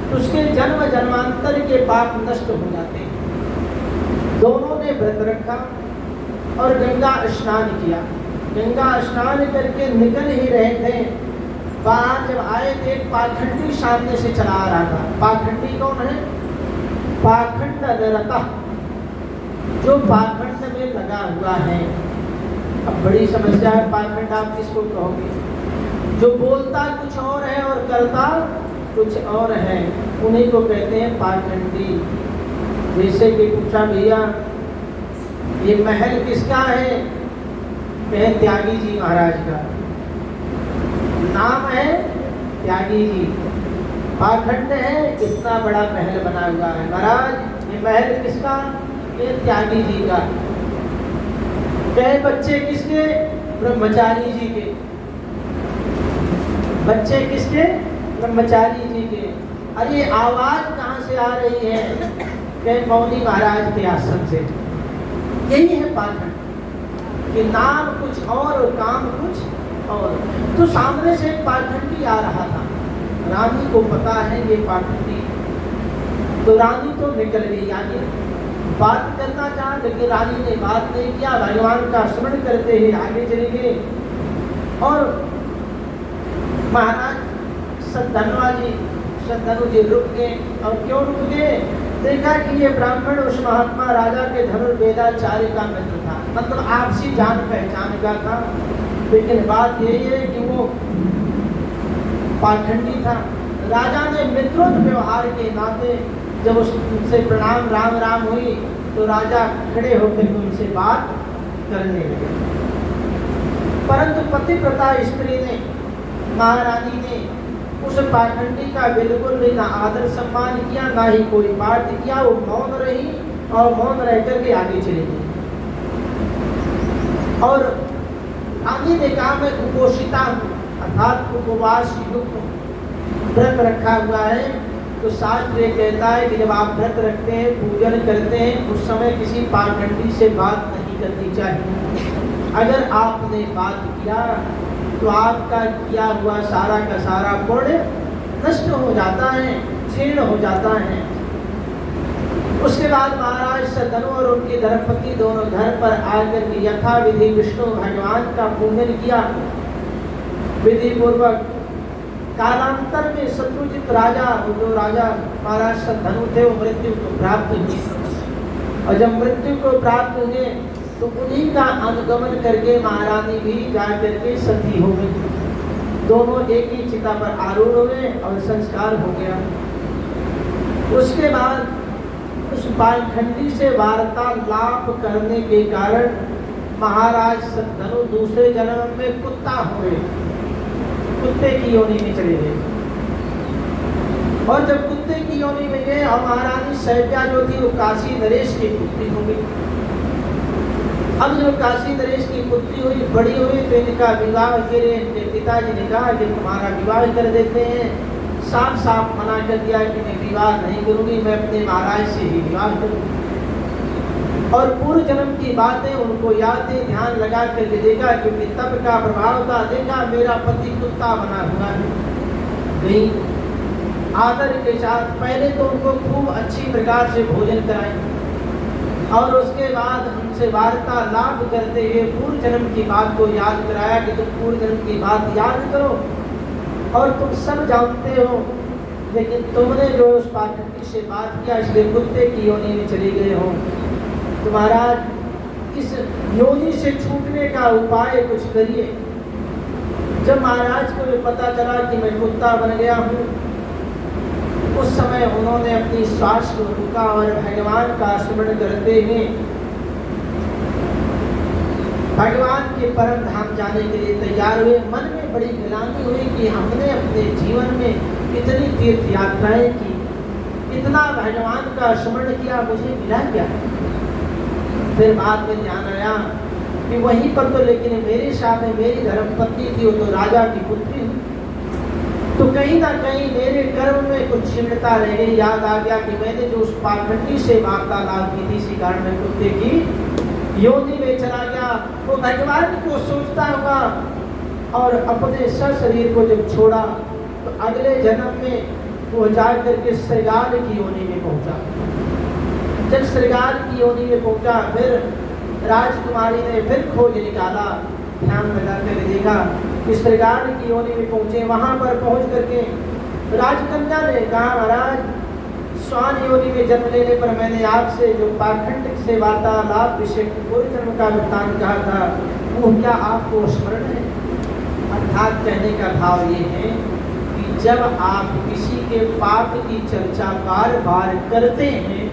तो उसके जन्म जन्मांतर के पाप नष्ट हो जाते हैं। दोनों ने व्रत रखा और गंगा स्नान किया। गंगा स्नान करके निकल ही रहे थे, बाहर जब आए थे पाखंडी सामने से चला आ रहा था। पाखंडी कौन है? पाखंड निरता, जो पाखंड में लगा हुआ है। अब बड़ी समस्या है, पाखंड आप किसको कहोगे? जो बोलता कुछ और है और करता कुछ और है, उन्हीं को कहते हैं पाखंडी। जैसे कि पूछा, भैया ये महल किसका है? कहे त्यागी जी महाराज का। नाम है त्यागी जी, पाखंड है, इतना बड़ा महल बना हुआ है। महाराज ये महल किसका? ये त्यागी जी का। कहे बच्चे किसके? ब्रह्मचारी जी के। बच्चे किसके? ब्रह्मचारी जी के। अरे आवाज कहाँ से आ रही है? कहे मौनी महाराज के आश्रम से। यही है पाखंड कि नाम कुछ और काम कुछ और। तो सामने से पाखंडी आ रहा था, रानी को पता है ये पाखंडी, तो रानी तो निकल गई आगे, बात करना चाहा, लेकिन रानी ने बात नहीं किया। भगवान का स्मरण करते हुए आगे चले गए। और महाराज सतधनु जी रुक गए। और क्यों रुक गए? देखा कि ये ब्राह्मण उस महात्मा राजा के धनुर्वेदाचार्य का मित्र था, मतलब आपसी जान पहचान का था। लेकिन बात यही है कि वो पाखंडी था। राजा ने मित्रोत व्यवहार के नाते जब उससे प्रणाम राम राम हुई, तो राजा खड़े होकर उनसे बात करने लगे। परंतु पतिव्रता स्त्री ने, महारानी ने उस पाखंडी का बिल्कुल भी ना आदर सम्मान किया, ना ही कोई बात किया। वो मौन रही और मौन रह करके आगे चली गई। और रानी ने कहा मैं कुपोषिता हूँ, अर्थात उपवास युक्त व्रत रखा हुआ है। तो शास्त्र ये कहता है कि जब आप व्रत रखते हैं, पूजन करते हैं, उस समय किसी पाखंडी से बात नहीं करनी चाहिए। अगर आपने बात किया तो आपका किया हुआ सारा का सारा पुण्य नष्ट हो जाता है, क्षीण हो जाता है। उसके बाद महाराज सतधनु और उनकी धर्मपत्नी दोनों घर पर आकर के यथा विधि विष्णु भगवान का पूजन किया विधि पूर्वक। कालांतर में शत्रुजित राजा, जो राजा महाराज सतधनु थे, वो मृत्यु को प्राप्त हुए। और जब मृत्यु को प्राप्त हुए तो उन्हीं का अनुगमन करके महारानी भी जाकर के सती हो गई। दोनों एक ही चिता पर आरूढ़ हुए और संस्कार हो गया। उसके बाद उस पाखंडी से वार्तालाप करने के कारण महाराज सतधनु दूसरे जन्म में कुत्ता हुए, कुत्ते की योनि में चले गए। और जब कुत्ते की योनि में गए और महारानी सैव्या जो थी वो काशी नरेश की पुत्री हो गई। अब जब काशी नरेश की पुत्री हुई, बड़ी हुई, तो इनका विवाह के लिए इनके पिताजी ने कहा कि तुम्हारा विवाह कर देते हैं। साफ साफ मना कर दिया कि मैं विवाह नहीं करूंगी, मैं अपने महाराज से ही विवाह करूंगी। और पूर्व जन्म की बातें उनको यादें ध्यान लगा करके देखा, क्योंकि तब का प्रभाव था। देखा मेरा पति कुत्ता बना हुआ है, नहीं आदर के साथ पहले तो उनको खूब अच्छी प्रकार से भोजन कराएं और उसके बाद उनसे वार्तालाप करते हुए पूर्व जन्म की बात को याद कराया कि तुम पूर्व जन्म की बात याद करो और तुम सब जानते हो, लेकिन तुमने जो उस पाठक से बात किया इसलिए कुत्ते की योनि में चले गए हो। तो महाराज इस योनि से छूटने का उपाय कुछ करिए। जब महाराज को ये पता चला कि मैं कुत्ता बन गया हूँ, उस समय उन्होंने अपनी श्वास को रुका और भगवान का स्मरण करते हुए भगवान के परम धाम जाने के लिए तैयार हुए। मन में बड़ी गिलानी हुई कि हमने अपने जीवन में कितनी तीर्थ यात्राएं की, इतना भगवान का स्मरण किया, मुझे मिला क्या? फिर बाद में ध्यान आया कि वहीं पर तो लेकिन मेरे साथ में मेरी धर्मपत्नी थी, वो तो राजा की पुत्री हुई, तो कहीं ना कहीं मेरे कर्म में कुछ क्षीणता रह गई। याद आ गया कि मैंने जो उस पाखंडी से वार्तालाप की थी, इसी कारण में कुत्ते की योनि में चला गया। वो भगवान को सोचता हुआ और अपने शरीर को जब छोड़ा तो अगले जन्म में वो जाकर के श्रृगाल की योनि में पहुंचा। जब श्रृगाल की योनि में पहुंचा, फिर राजकुमारी ने फिर खोज निकाला, ध्यान लगा कर देखा कि श्रृगाल की योनि में पहुंचे। वहां पर पहुंच करके राजकन्या ने कहा, महाराज स्वान योनि में जन्म लेने पर मैंने आपसे जो पाखंड से वार्तालाप विषय पूर्व जन्म का वृत्तांत कहा था, वो क्या आपको स्मरण है? अर्थात कहने का भाव ये है कि जब आप किसी के पाप की चर्चा बार बार करते हैं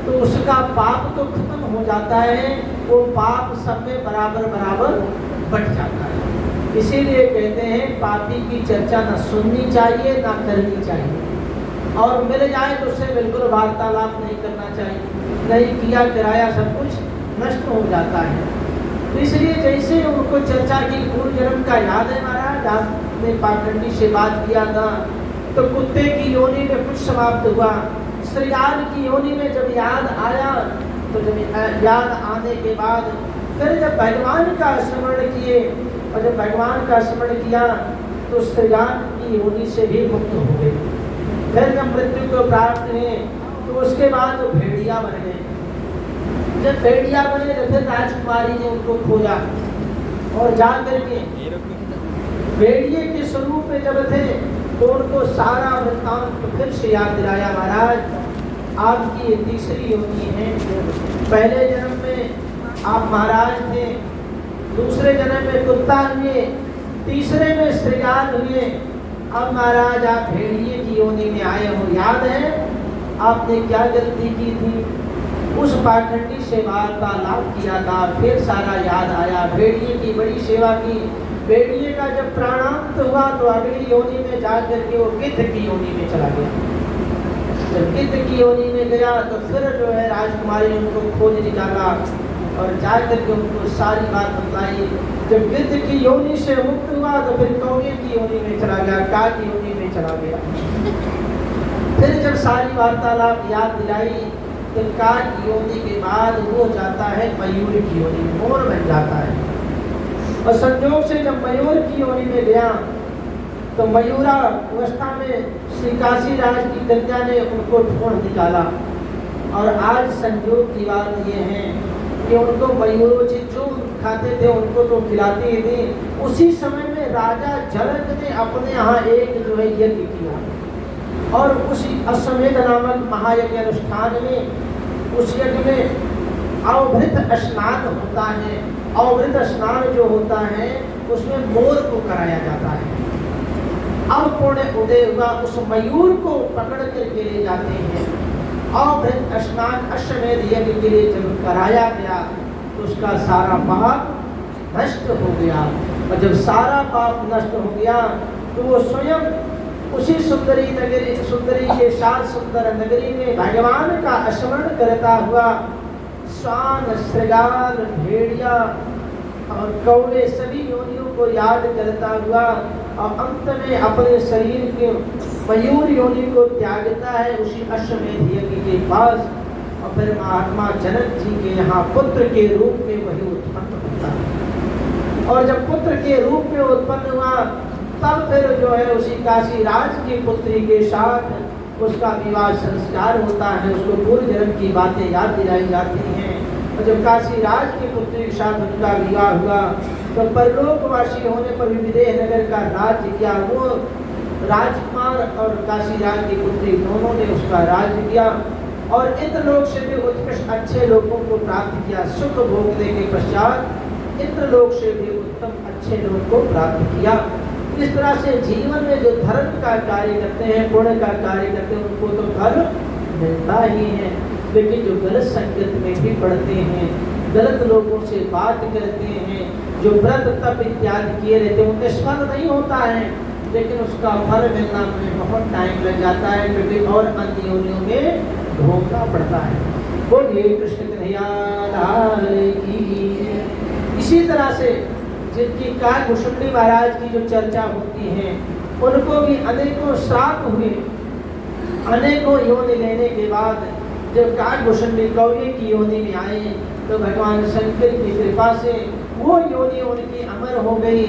तो उसका पाप तो खत्म हो जाता है, वो पाप सब में बराबर बराबर बढ़ जाता है। इसीलिए कहते हैं पापी की चर्चा न सुननी चाहिए न करनी चाहिए, और मिल जाए तो उससे बिल्कुल वार्तालाप नहीं करना चाहिए। नहीं किया कराया सब कुछ नष्ट हो जाता है। तो इसलिए जैसे उनको चर्चा की पूर्व जन्म का याद है महाराज, आपने पाखंडी से बात किया था, तो कुत्ते की योनि में कुछ समाप्त हुआ। श्रृगाल की योनि में जब याद आया, तो जब याद आने के बाद फिर जब भगवान का स्मरण किए, और जब भगवान का स्मरण किया तो श्रृगाल की योनि से भी मुक्त हो गए। फिर जब मृत्यु को प्राप्त हुए तो उसके बाद वो भेड़िया बन गए। जब भेड़िया बने तो फिर राजकुमारी ने उनको खोजा और जा करके भेड़िए के स्वरूप में जब थे तो उनको सारा वृत्तांत फिर से याद दिलाया। महाराज आपकी ये तीसरी योनि है, पहले जन्म में आप महाराज थे, दूसरे जन्म में कुत्ता हुए, तीसरे में श्रृगाल हुए, अब महाराज आप भेड़िए की योनि में आए हो। याद है आपने क्या गलती की थी? उस पाखंडी से वार्तालाप किया था, फिर सारा याद आया, भेड़िए की बड़ी सेवा की। भेड़िए का जब प्राणांत हुआ तो अगली योनि में जाकर के वो गिद्ध की योनि में चला गया। जब गिद्ध की योनि में गया तो फिर जो है राजकुमारी ने उनको खोज निकाला और जाकर के उनको सारी बात बताई। जब गिद्ध की योनि से मुक्त हुआ तो फिर कौवे की योनि में चला गया, काग की योनि में चला गया। फिर जब सारी वार्तालाप याद दिलाई तो काग की योनि के बाद वो जाता है मयूर की योनि में, मोर बन जाता है। और संयोग से जब मयूर की योनि में गया तो मयूरा अवस्था में श्री काशी राज की कन्या ने उनको ढूंढ निकाला। और आज संयोग की बात यह है कि उनको मयूरोचित जो खाते थे उनको तो खिलाते ही थे। उसी समय में राजा जनक ने अपने यहाँ एक जो है यज्ञ किया और उसी अश्वमेध नामक महायज्ञ अनुष्ठान में उस यज्ञ में अवभृत स्नान होता है। अवभृत स्नान जो होता है उसमें मोर को कराया जाता है। अब पुण्य उदय हुआ, उस मयूर को पकड़ करके ले जाते हैं। अवभृत स्नान अश्वमेध यज्ञ के लिए जब कराया गया तो उसका सारा पाप नष्ट हो गया। और जब सारा पाप नष्ट हो गया तो वो स्वयं उसी सुंदरी के साथ सुंदर नगरी में भगवान का स्मरण करता हुआ श्वान, श्रृगाल, भेड़िया और कौवे सभी योनियों को याद करता हुआ और अंत में अपने शरीर के मयूर योनि को त्यागता है उसी अश्वमेध यज्ञ के पास। और फिर महात्मा जनक जी के यहाँ पुत्र के रूप में वही उत्पन्न होता है। और जब पुत्र के रूप में उत्पन्न हुआ तब फिर जो है उसी काशी राज की पुत्री के साथ उसका विवाह संस्कार होता है। उसको पूर्व जन्म की बातें याद दिलाई जाती हैं। और जब काशी राज की पुत्री के साथ उनका विवाह हुआ तो परलोकवासी होने पर भी विदेह नगर का राज्य किया। वो राजकुमार और काशी राज की पुत्री दोनों ने उसका राज्य किया और इंद्रलोक से भी उत्कृष्ट अच्छे लोगों को प्राप्त किया। सुख भोगने के पश्चात इंद्रलोक से भी उत्तम अच्छे लोगों को प्राप्त किया। इस तरह से जीवन में जो धर्म का कार्य करते हैं, पुण्य का कार्य करते हैं, उनको तो फल मिलता ही है। लेकिन जो गलत संगत में भी पढ़ते हैं, गलत लोगों से बात करते हैं, जो व्रत तप इत्यादि किए रहते हैं, उनके फल नहीं होता है, लेकिन उसका फल मिलना में बहुत टाइम लग जाता है, क्योंकि और अन्य योनियों में धोखा पड़ता है। बोलिए कृष्ण कन्हैया लाल की। इसी तरह से जिनकी काकभूषुंडी महाराज की जो चर्चा होती है, उनको भी अनेकों श्राप हुए। अनेकों योनि लेने के बाद जब काकभूषुंडी कौवे की योनि में आए तो भगवान शंकर की कृपा से वो योनि उनकी अमर हो गई।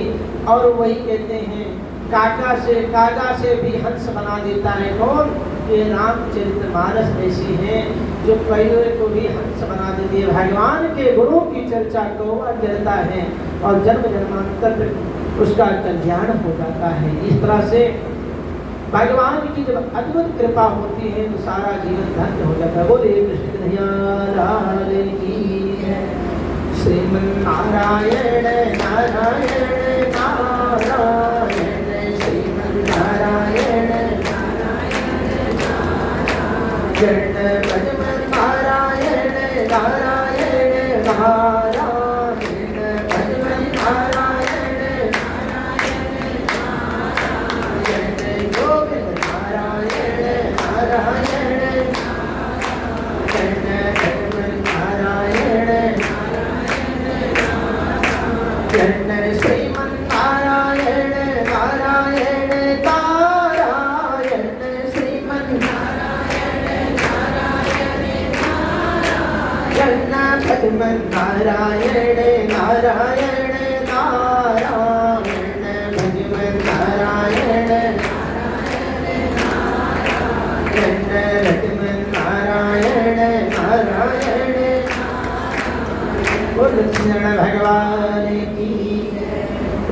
और वही कहते हैं कागा से भी हंस बना देता है कौन? ये रामचरितमानस ऐसी है जो कौवे को भी हंस बना देती है। भगवान के गुणों की चर्चा कौवा करता है और जन्म जन्मांतर उसका कल्याण हो जाता है। इस तरह से भगवान की जब अद्भुत कृपा होती है तो सारा जीवन धन्य हो जाता है। बोले कृष्ण कन्हैया लाल की। श्रीमन्नारायण नारायण नारायण श्रीमन्नारायण जय भजन नारायण नारायण नारायण भजन नारायण जय गोविंद नारायण नारायण जय भजन नारायण जय श्रीमन्नारायण नारायण नारायण श्रीमन्नारायण भगवन नारायण नारायण नारायण भगवन नारायण भगवन नारायण नारायण। बोल कृष्ण भगवान की।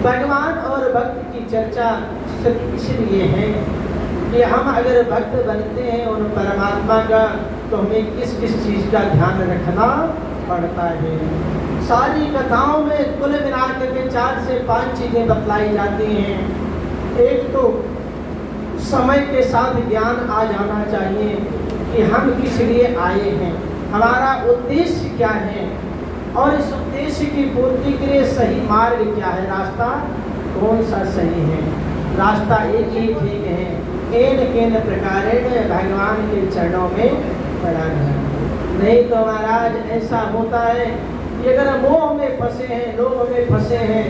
भगवान और भक्त की चर्चा सिर्फ इसलिए है कि हम अगर भक्त बनते हैं उन परमात्मा का तो हमें किस किस चीज़ का ध्यान रखना पड़ता है। सारी कथाओं में कुल मिलाकर के 4 से 5 चीज़ें बतलाई जाती हैं। एक तो समय के साथ ज्ञान आ जाना चाहिए कि हम किस लिए आए हैं, हमारा उद्देश्य क्या है और इस उद्देश्य की पूर्ति के लिए सही मार्ग क्या है, रास्ता कौन सा सही है। रास्ता एक ही ठीक है, केन केन प्रकारेण भगवान के चरणों में पड़ा है। नहीं तो महाराज ऐसा होता है कि अगर मोह में फंसे हैं, लोभ में फंसे हैं,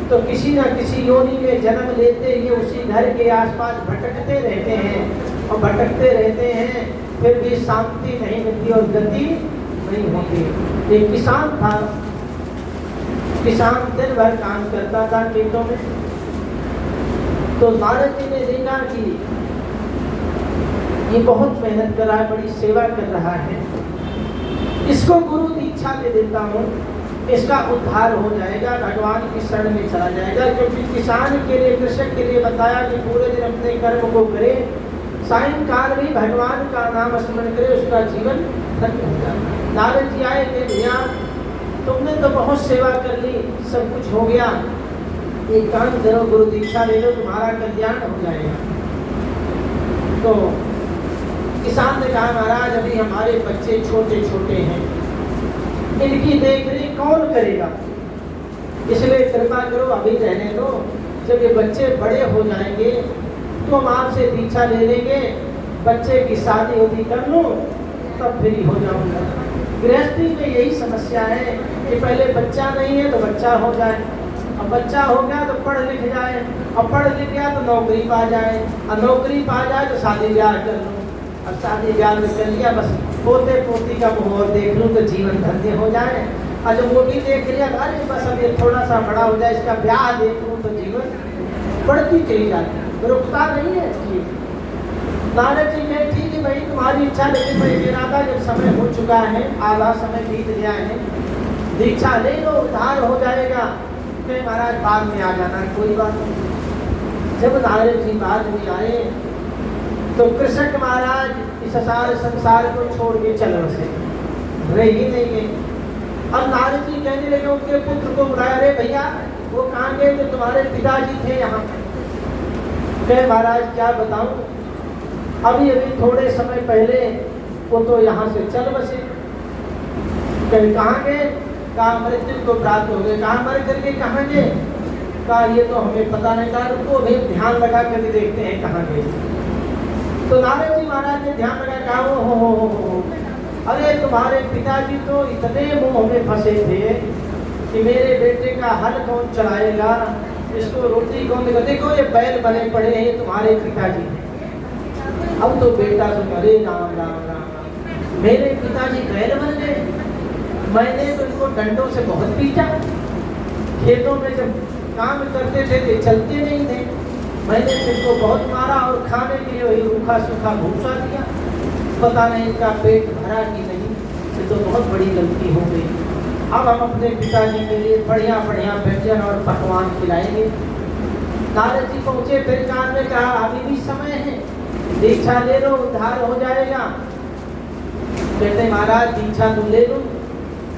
तो किसी न किसी योनि में जन्म लेते ही उसी घर के आसपास भटकते रहते हैं और भटकते रहते हैं, फिर भी शांति नहीं मिलती और गति नहीं होती। एक किसान था, किसान दिन भर काम करता था खेतों में। तो नारद जी ने देखा कि ये बहुत मेहनत कर रहा है, बड़ी सेवा कर रहा है, इसको गुरु दीक्षा दे देता हूँ, इसका उद्धार हो जाएगा, भगवान की शरण में चला जाएगा। क्योंकि किसान के लिए, कृषक के लिए बताया कि पूरे दिन अपने कर्म को करे, सायंकाल भी भगवान का नाम स्मरण करे, उसका जीवन धन्य हो जाएगा। नारद जी आए थे, भैया तुमने तो बहुत सेवा कर ली, सब कुछ हो गया, एक काम करो, गुरु दीक्षा ले लो, तुम्हारा कल्याण हो जाएगा। तो किसान ने कहा, महाराज अभी हमारे बच्चे छोटे छोटे हैं, इनकी देखरेख कौन करेगा, इसलिए कृपा करो अभी रहने दो, जब ये बच्चे बड़े हो जाएंगे तो हम आपसे दीक्षा ले लेंगे, बच्चे की शादी होती कर लूँ तब फ्री हो जाऊंगा। गृहस्थी में यही समस्या है कि पहले बच्चा नहीं है तो बच्चा हो जाए, अब बच्चा हो गया तो पढ़ लिख जाए, अब पढ़ लिख गया तो नौकरी पा जाए, और नौकरी पा जाए तो शादी ब्याह कर लूँ, अब शादी ब्याह में कर लिया बस पोते पोती का मुहूर्त देख लूँ तो जीवन धन्य हो जाए, और जब वो भी देख लिया अरे बस अब ये थोड़ा सा बड़ा हो जाए इसका ब्याह देख लूँ तो जीवन बढ़ती चली जाती है, रुकता नहीं है इसकी। नारद जी ने ठीक है भाई तुम्हारी इच्छा, लेकिन मैं ये इरादा जब समय हो चुका है, आधा समय बीत गया है, दीक्षा ले लो उद्धार हो जाएगा, फिर महाराज बाद में आ जाना कोई बात नहीं। जब नारद जी बाद में आए तो कृषक महाराज इस सारे संसार को छोड़ के चल बसे, रह ही नहीं गए। अब नारद जी कहने लगे उनके पुत्र को बुलाया, अरे भैया वो कहाँ गए तो तुम्हारे पिताजी थे यहाँ पे। मैं महाराज क्या बताऊं, अभी अभी थोड़े समय पहले वो तो यहाँ से चल बसे। कहीं कहाँ गए, कहाँ मृत्यु को प्राप्त हो गए, कहाँ मर करके कहाँ गए, कहा ये तो हमें पता नहीं, कहा उनको भी ध्यान लगा कर देखते हैं कहाँ गए। तो नारद जी महाराज ने ध्यान लगा, कहा हो अरे तुम्हारे पिताजी तो इतने मोह में फंसे थे कि मेरे बेटे का हल कौन चलाएगा, इसको रोटी कौन देगा, देखो ये बैल बने पड़े हैं तुम्हारे पिताजी। अब तो बेटा सुन, अरे राम राम राम, मेरे पिताजी बैल बन गए, मैंने तो इनको डंडों से बहुत पीटा, खेतों में जब काम करते थे तो चलते नहीं थे, मैंने इनको बहुत मारा और खाने के लिए वही रूखा सूखा भूसा दिया, पता नहीं इनका पेट भरा कि नहीं, ये तो बहुत बड़ी गलती हो गई। अब हम अपने पिताजी के लिए बढ़िया बढ़िया व्यंजन और पकवान खिलाएंगे। नारद जी पहुँचे, फिर कान में कहा अभी भी समय है, दीक्षा ले लो उद्धार हो जाएगा। कहते महाराज दीक्षा तो ले लो,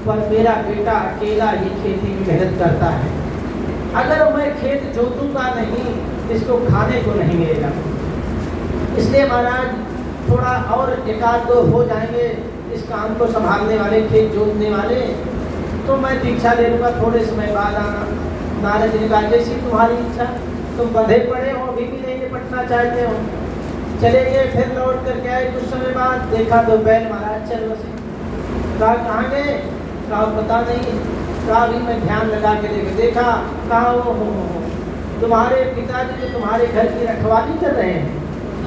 पर मेरा बेटा अकेला ही खेती में मेहनत करता है, अगर मैं खेत जोतूंगा नहीं इसको खाने को नहीं मिलेगा, इसलिए महाराज थोड़ा और एकाध दो हो जाएंगे इस काम को संभालने वाले, खेत जोतने वाले, तो मैं दीक्षा ले लूँगा, थोड़े समय बाद आना। नारद जी ने कहा जैसी तुम्हारी इच्छा, तुम बंधे पड़े हो अभी भी नहीं निपटना चाहते हो। चले गए, फिर लौट कर आए, कुछ समय बाद देखा तो बैल महाराज चल बसे। कहा कहाँ गए, कहा पता नहीं, कहा भी मैं ध्यान लगा के देखा, कहा वो तुम्हारे पिताजी जो तुम्हारे घर की रखवाली कर रहे हैं,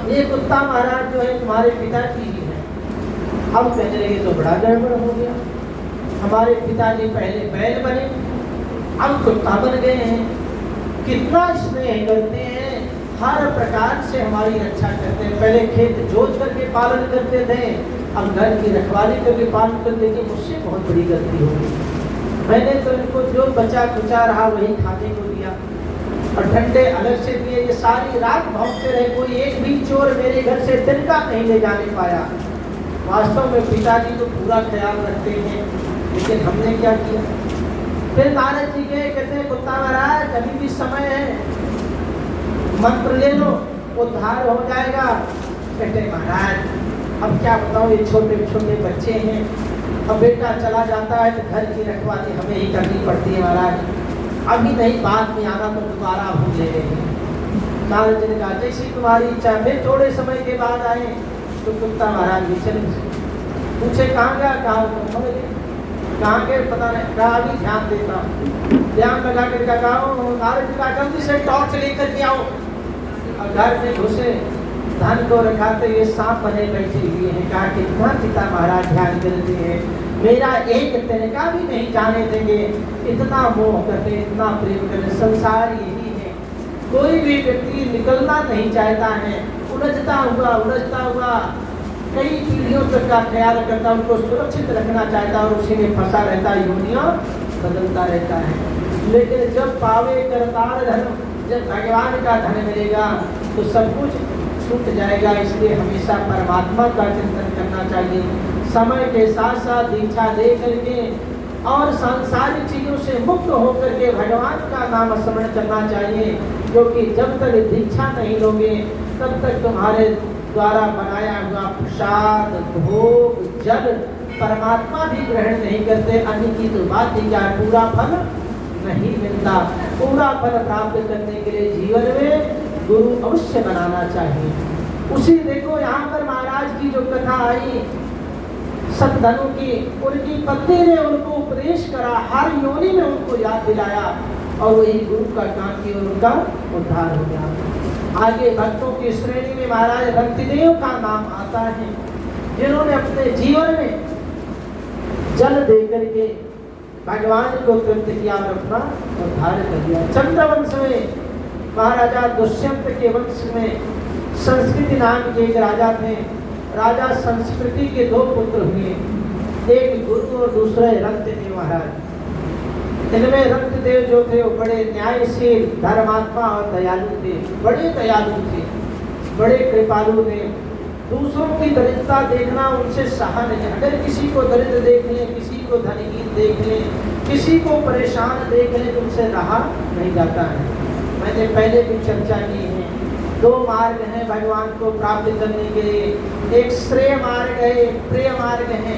ये कुत्ता महाराज जो है तुम्हारे पिताजी ही है। अब कहने लगे तो बड़ा गड़बड़ हो गया, हमारे पिताजी पहले बैल बने अब कुत्ता बन गए हैं, कितना स्नेह करते हैं, हर प्रकार से हमारी रक्षा करते हैं, पहले खेत जोत करके पालन करते थे, अब घर की रखवाली करके पालन करते थे, मुझसे बहुत बड़ी गलती हो गई। मैंने तो इनको जो बचा कुचा रहा वही खाने को दिया और ठंडे अलग से दिए, ये सारी रात भौंकते रहे, कोई एक भी चोर मेरे घर से तिनका नहीं ले जाने पाया। वास्तव में पिताजी तो पूरा ख्याल रखते हैं, लेकिन हमने क्या किया। फिर नारद जी के कहते हैं कुत्ता महाराज अभी भी समय है, मंत्र ले लो उद्धार हो जाएगा। कहते महाराज अब क्या बताऊँ, ये छोटे छोटे बच्चे हैं, अब बेटा चला जाता है तो घर की रखवाली हमें ही करनी पड़ती है महाराज, अभी नहीं बाद में आना तो दोबारा भूल ले लेंगे। नारद जी ने कहा जैसी तुम्हारी इच्छा। फिर थोड़े समय के बाद आए तो कुत्ता महाराज भी चले, पूछे कहाँ गया, कहाँ गए पता नहीं, कहा अभी ध्यान देता हूँ, ध्यान लगा कर कहा नारद जी का जल्दी से टॉर्च लेकर के आओ। और घर में घुसे, धन को रखाते ये सांप बने बैठे हुए हैं, कहा कितना पिता महाराज ध्यान करते हैं, मेरा एक तरीका भी नहीं जाने देंगे, इतना मोह करते, इतना प्रेम करते, संसार यही है, कोई भी व्यक्ति निकलना नहीं चाहता है, उलझता हुआ कई पीढ़ियों तक का ख्याल करता, उनको सुरक्षित रखना चाहता और उसी में फंसा रहता, योनियां बदलता रहता है। लेकिन जब पावे करतार धन, जब भगवान का धन मिलेगा तो सब कुछ छूट जाएगा। इसलिए हमेशा परमात्मा का चिंतन करना चाहिए, समय के साथ साथ दीक्षा ले करके और सांसारिक चीजों से मुक्त होकर के भगवान का नाम स्मरण करना चाहिए, क्योंकि जब तक दीक्षा नहीं लोगे तब तक तुम्हारे द्वारा बनाया हुआ प्रसाद भोग जल परमात्मा भी ग्रहण नहीं करते, अन्य की तो बात ही क्या, पूरा फल नहीं मिलता। पूरा फल प्राप्त करने के लिए जीवन में गुरु अवश्य बनाना चाहिए। उसी देखो यहाँ पर महाराज की जो कथा आई, सतधनु की उनकी पत्नी ने उनको उपदेश करा, हर योनि में उनको याद दिलाया और वही गुरु का काम किया और उनका उद्धार हो गया। आगे भक्तों की श्रेणी में महाराज भक्तिदेव का नाम आता है, जिन्होंने अपने जीवन में जल दे करके भगवान को तृप्त किया और अपना उद्धार कर दिया। चंद्रवंश में महाराजा दुष्यंत के वंश में संस्कृति नाम के एक राजा थे। राजा संस्कृति के दो पुत्र हुए, एक गुरु और दूसरे रक्तदेव महाराज। इनमें रक्तदेव जो थे वो बड़े न्यायशील, धर्मात्मा और दयालु थे, बड़े दयालु थे, बड़े कृपालु थे। दूसरों की दरिद्रता देखना उनसे सहा नहीं। अगर किसी को दरिद्र देख लें, किसी को धनहीन देख लें, किसी को परेशान देख लें तो उनसे रहा नहीं जाता है। मैंने पहले भी चर्चा की है, दो मार्ग हैं भगवान को प्राप्त करने के लिए, एक श्रेय मार्ग है, एक प्रिय मार्ग है।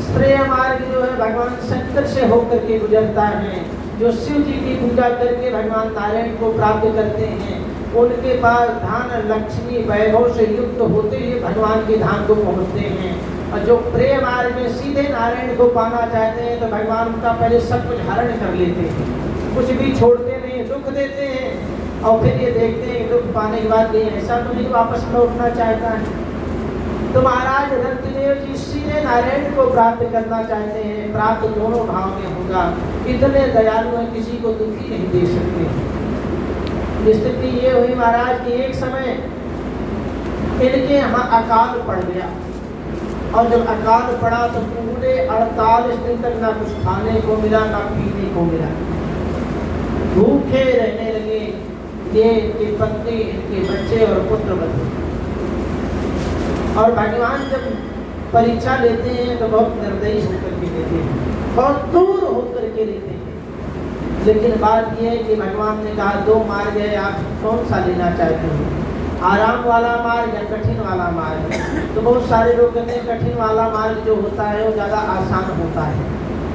श्रेय मार्ग जो है भगवान शंकर से होकर के गुजरता है, जो शिव जी की पूजा करके भगवान नारायण को प्राप्त करते हैं। उनके पास धन लक्ष्मी वैभव से युक्त होते हुए भगवान के धाम को पहुँचते हैं। और जो प्रेम मार्ग में सीधे नारायण को पाना चाहते हैं तो भगवान उनका पहले सब कुछ हरण कर लेते हैं, कुछ भी छोड़ते नहीं, दुख देते हैं और फिर ये देखते हैं दुख पाने के बाद कहीं ऐसा तो नहीं वापस लौटना चाहता है। तो महाराज रक्तदेव जी सीधे नारायण को प्राप्त करना चाहते हैं। प्राप्त दोनों भाव में होगा, इतने दयालु हैं, किसी को दुखी नहीं दे सकते। स्थिति ये हुई महाराज कि एक समय इनके यहाँ अकाल पड़ गया और जब अकाल पड़ा तो पूरे 48 दिन तक ना कुछ खाने को मिला ना पीने को मिला, भूखे रहने लगे ये इनकी पत्नी, इनके बच्चे और पुत्र बच्चे। और भगवान जब परीक्षा लेते हैं तो बहुत निर्दयी होकर के लेते हैं, बहुत दूर होकर के लेते हैं। लेकिन बात यह है कि भगवान ने कहा दो मार्ग है, आप कौन सा लेना चाहते हैं, आराम वाला मार्ग या कठिन वाला मार्ग। तो बहुत सारे लोग कहते हैं कठिन वाला मार्ग जो होता है वो ज़्यादा आसान होता है,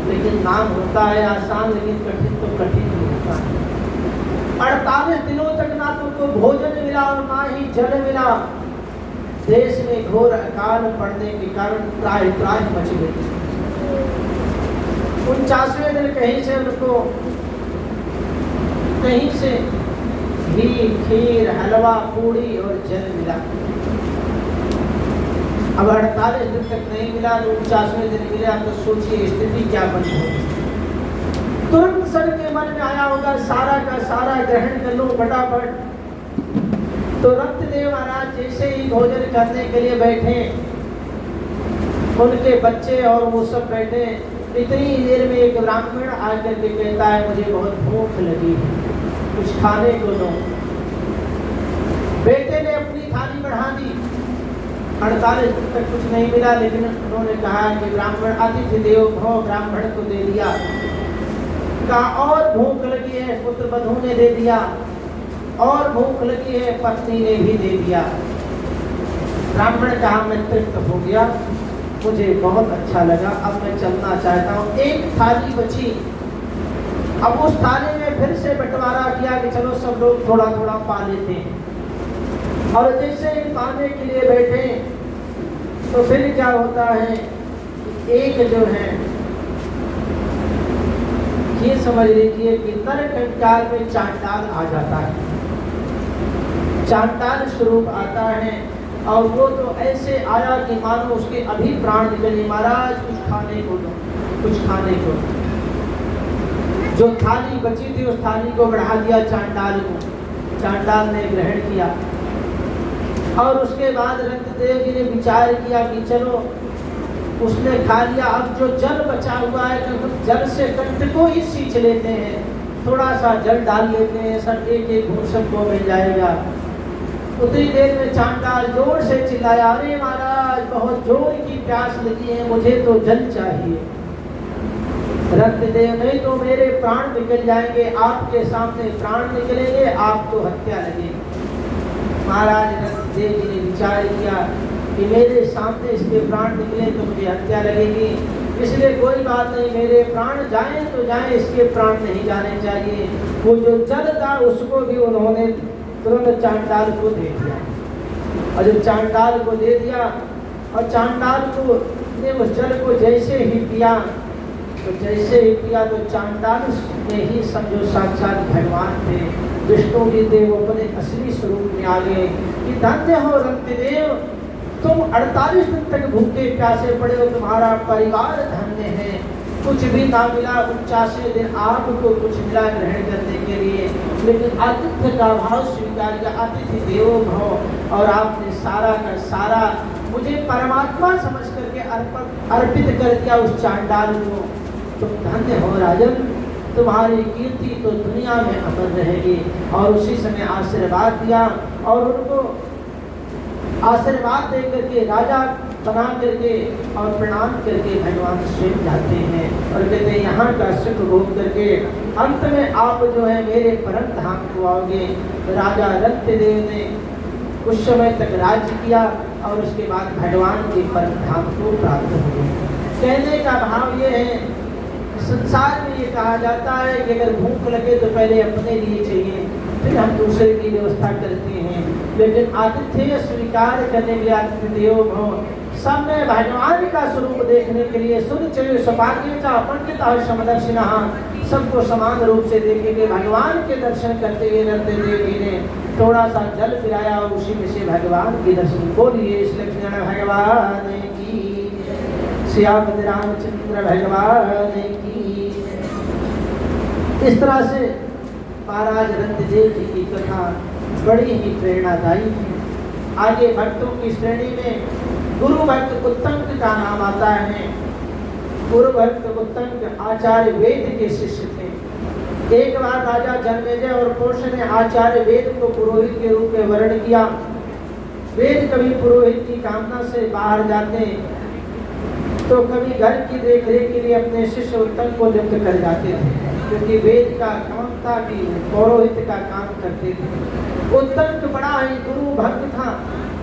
लेकिन नाम होता है आसान, लेकिन कठिन तो कठिन ही होता है। 48 दिनों तक ना तो उनको भोजन मिला और ना ही जल मिला। देश में घोर अकाल पड़ने के कारण त्राहि त्राहि मच गई। 49वें दिन कहीं से उनको कहीं से घी, खीर, हलवा, पूड़ी और जल मिला। अब 48 दिन तक नहीं मिला तो 49वें दिन मिला, तो सोचिए स्थिति क्या बनी होगी। तुरंत सर के मन में आया होगा सारा का सारा ग्रहण कर लो फटाफट। तो रक्तदेव महाराज जैसे ही भोजन करने के लिए बैठे, उनके बच्चे और वो सब बैठे, इतनी देर में एक ब्राह्मण आकर के कहता है मुझे बहुत भूख लगी है, कुछ खाने को दो। बेटे ने अपनी थाली बढ़ा दी, 48 दिन तक कुछ नहीं मिला, लेकिन उन्होंने कहा कि ब्राह्मण अतिथि देवो भव, ब्राह्मण को दे दिया। कहा और भूख लगी है, पुत्र वधू ने दे दिया, और भूख लगी है, पत्नी ने भी दे दिया। ब्राह्मण कहा मैं तृप्त हो गया, मुझे बहुत अच्छा लगा, अब मैं चलना चाहता हूँ। एक थाली बची, अब उस थाली में फिर से बंटवारा किया कि चलो सब लोग थोड़ा थोड़ा पा लेते हैं। और जैसे ही पाने के लिए बैठे तो फिर क्या होता है, एक जो है ये समझ लीजिए कि नरकंकाल में चांडाल आ जाता है, चांडाल स्वरूप आता है। और वो तो ऐसे आया कि मानो उसके अभी प्राण निकले, महाराज कुछ खाने को दो, कुछ खाने को। जो थाली बची थी उस थाली को बढ़ा दिया चांडाल को, चांडाल ने ग्रहण किया। और उसके बाद रक्तदेव जी ने विचार किया कि चलो उसने खा लिया, अब जो जल बचा हुआ है तो जल से कंठ को ही सींच लेते हैं, थोड़ा सा जल डाल लेते हैं, सब एक एक घूंट सबको मिल जाएगा। उतनी देर में चांडाल जोर से चिल्लाया, अरे महाराज बहुत जोर की प्यास लगी है, मुझे तो जल चाहिए। रक्तदेव नहीं तो मेरे प्राण निकल जाएंगे, आपके सामने प्राण निकलेंगे, आप तो हत्या लगेगी। महाराज रक्तदेव जी ने विचार किया कि मेरे सामने इसके प्राण निकले तो मुझे हत्या लगेगी, इसलिए कोई बात नहीं, मेरे प्राण जाएं तो जाएं, इसके प्राण नहीं जाने चाहिए। वो जो जल था उसको भी उन्होंने तुरंत चांडाल को दे दिया। और जब चांडाल को दे दिया और चांडाल को ने उस जल को जैसे ही पिया तो चांडाल ने ही समझो साक्षात भगवान थे, विष्णु जी थे। वो अपने असली स्वरूप में आ गए कि धन्य हो रंतिदेव, तुम 48 दिन तक भूखे प्यासे पड़े हो, तुम्हारा परिवार धन्य है। कुछ भी ना मिला 49 दिन आपको कुछ मिला ग्रहण करने के लिए, लेकिन आतिथ्य का भाव स्वीकार किया, अतिथि देवो भव। और आपने सारा का सारा मुझे परमात्मा समझ करके अर्पित कर दिया उस चांडाल को। तुम धन्य हो राजन, तुम्हारी कीर्ति तो दुनिया में अमर रहेगी। और उसी समय आशीर्वाद दिया और उनको आशीर्वाद दे करके राजा बना करके और प्रणाम करके भगवान स्वयं जाते हैं और कहते हैं यहाँ का सुख भोग करके अंत में आप जो है मेरे परम धाम को आओगे। तो राजा रंत्यदेव ने कुछ समय तक राज्य किया और उसके बाद भगवान के परम धाम को प्राप्त हो गए। कहने का भाव ये है, संसार में ये कहा जाता है कि अगर भूख लगे तो पहले अपने लिए चाहिए, फिर हम दूसरे की व्यवस्था करते हैं। लेकिन आतिथ्य स्वीकार करने के लिए आतिथ्य देवो भव, सब में भगवान का स्वरूप देखने के लिए सुन चले सौभाग्य का पंडित और समदर्शिना, सबको समान रूप से देखे के भगवान के दर्शन करते हुए रंत्यदेव जी ने थोड़ा सा जल पिलाया और उसी में से भगवान के दर्शन को लिए। इस लक्ष्मण भगवान की, श्यामपति रामचंद्र भगवान की। इस तरह से महाराज रंत्यदेव जी की कथा बड़ी ही प्रेरणादायी है। आगे भक्तों की श्रेणी में गुरु भक्त उत्तंक का नाम आता है। गुरु भक्त उत्तंक आचार्य वेद के शिष्य थे। एक बार राजा जन्मेजय और पोष ने आचार्य वेद को पुरोहित के रूप में वर्ण किया। वेद कभी पुरोहित की कामना से बाहर जाते तो कभी घर की देखरेख के लिए अपने शिष्य उत्तंक को नियुक्त कर जाते थे, क्योंकि वेद का काम था कि पौरोहित का काम करते थे। उत्तंक बड़ा ही गुरु भक्त था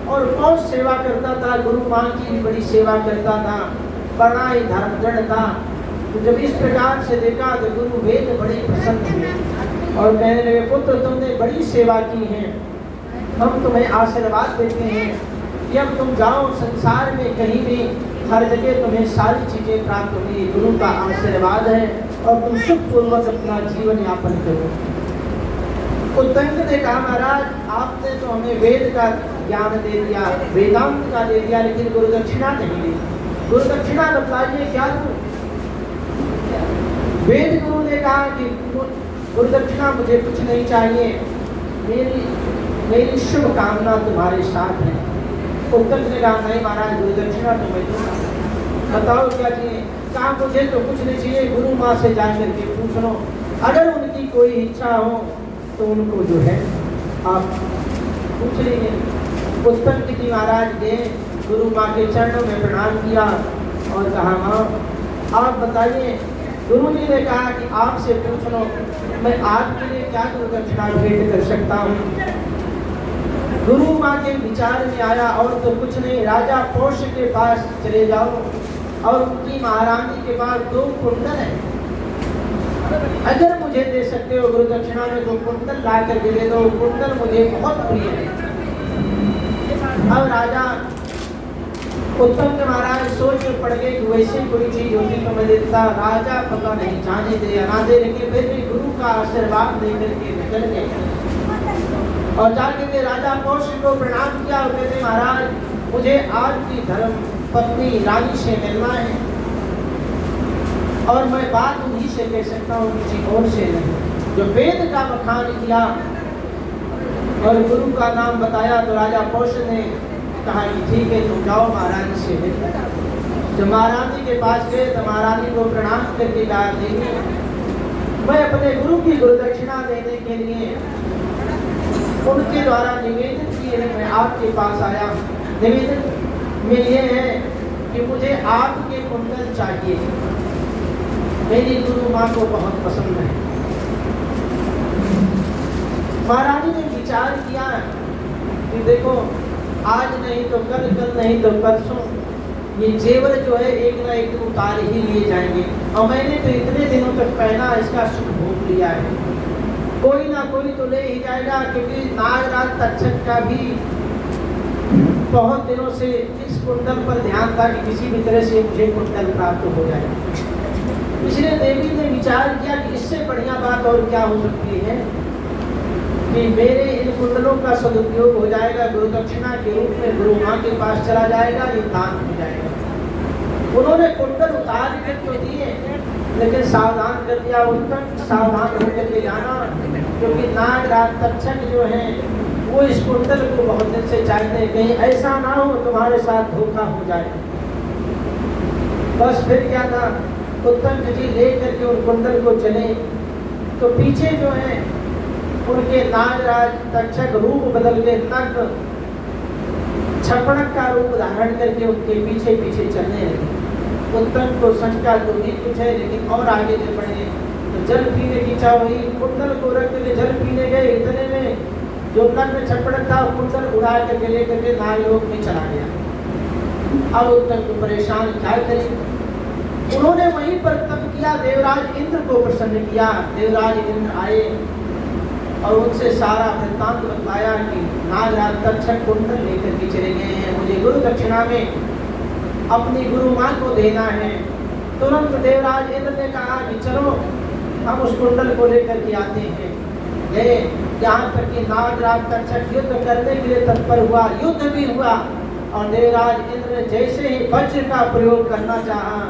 और बहुत सेवा करता था, गुरु माँ की भी बड़ी सेवा करता था, बड़ा ही धर्मगढ़ था। तो जब इस प्रकार से देखा तो गुरु वेद बड़े प्रसन्न हुए और कहने लगे, पुत्र तुमने बड़ी सेवा की है, हम तुम्हें आशीर्वाद देते हैं कि अब तुम जाओ संसार में कहीं भी हर जगह तुम्हें सारी चीजें प्राप्त होंगी, गुरु का आशीर्वाद है और तुम सुखपूर्वक अपना जीवन यापन करो। उत्तंक ने कहा, महाराज आपने तो हमें वेद का ज्ञान दे दिया, वेदांत का दे दिया, लेकिन गुरु दक्षिणा नहीं दी। गुरु दक्षिणा बताइए क्या दूं? वेद गुरु ने कहा कि गुरु दक्षिणा मुझे कुछ नहीं चाहिए, मेरी शुभ कामना तुम्हारे साथ है। उत्तंक ने कहा, नहीं महाराज गुरु दक्षिणा तो मैं दूंगा, बताओ क्या चाहिए? कहा मुझे तो कुछ नहीं चाहिए, गुरु माँ से जा करके पूछ लो, अगर उनकी कोई इच्छा हो तो उनको जो है आप पूछ लीजिए। उत्तंक जी महाराज गए, गुरु माँ के चरणों में प्रणाम किया और कहा, माँ आप बताइए। गुरु जी ने कहा कि आपसे पूछ लो, मैं आपके लिए क्या गुरु दक्षिणा भेंट कर सकता हूँ? गुरु माँ के विचार में आया और तो कुछ नहीं, राजा पोष के पास चले जाओ और उनकी महारानी के पास 2 कुंडल है, अगर मुझे दे सकते हो गुरु दक्षिणा में 2 कुंडल ला कर दे दो, कुंडल मुझे बहुत प्रिय है। अब राजा उत्तंक महाराज सोच में पड़ गए कि वैसे कोई चीज होती तो मैं देता। राजा पता नहीं जाने दे ना दे, लेकिन फिर भी गुरु का आशीर्वाद देकर के निकल गए और जाके के राजा पोष को प्रणाम किया और कहते, महाराज मुझे आपकी धर्म पत्नी रानी से मिलना है और मैं बात उन्हीं से कह सकता हूँ, किसी और से नहीं। जो वेद का बखान किया और गुरु का नाम बताया तो राजा पोष ने कहा कि ठीक है तुम जाओ महारानी से मिल। जब महारानी के पास गए तो महारानी को प्रणाम करके कहा, देखिए मैं अपने गुरु की गुरु दक्षिणा देने के लिए उनके द्वारा निवेदित किए हैं, मैं आपके पास आया। निवेदन में ये है कि मुझे आपके कुंडल चाहिए, मेरी गुरु माँ को बहुत पसंद है। महारानी ने विचार किया कि देखो आज नहीं तो कल, कल नहीं तो परसों ये जेवर जो है एक ना एक दिन उतार ही लिए जाएंगे और मैंने तो इतने दिनों तक पहना, इसका सुख भोग लिया है, कोई ना कोई तो ले ही जाएगा, क्योंकि नागराज तक्षक का भी बहुत दिनों से इस कुंडल पर ध्यान था कि किसी भी तरह से मुझे कुंडल प्राप्त हो जाए। इसलिए देवी ने विचार किया कि इससे बढ़िया बात और क्या हो सकती है कि मेरे इन कुंडलों का सदुपयोग हो जाएगा, गुरु दक्षिणा के रूप में गुरु माँ के पास चला जाएगा, ये दान हो जाएगा। उन्होंने कुंडल उतार के तो दिए, लेकिन सावधान कर दिया उत्तम, सावधान होकर के जाना, क्योंकि नागराज तक्षक जो है वो इस कुंडल को बहुत दिन से चाहते हैं, कहीं ऐसा ना हो तुम्हारे साथ धोखा हो जाए। बस फिर क्या था, उत्तम जी ले करके उन कुंडल को चले तो पीछे जो है उनके नागराज तक्षक रूप बदल के नग छपड़क का रूप धारण करके उनके पीछे पीछे चलने लगे। उत्तम को शंका तो नहीं कुछ है, लेकिन और आगे जब बढ़े तो जल पीने की इच्छा हुई, कुंडल को रख के जल पीने गए, इतने में जो नग में छपड़क था कुंडल उड़ा करके लेकर के नागलोक में चला गया। अब उत्तम को परेशान क्या करें, उन्होंने वहीं पर तप किया, देवराज इंद्र को प्रसन्न किया। देवराज इंद्र आए और उनसे सारा वृत्तांत बताया कि नागराज तक्षक कुंडल लेकर के चले गए हैं, मुझे गुरु दक्षिणा में अपनी गुरु माँ को देना है। तुरंत देवराज इंद्र ने कहा कि चलो हम उस कुंडल को लेकर के आते हैं। गए, यहाँ तक कि नागराज तक्षक युद्ध करने के लिए तत्पर हुआ, युद्ध भी हुआ और देवराज इंद्र ने जैसे ही वज्र का प्रयोग करना चाहा,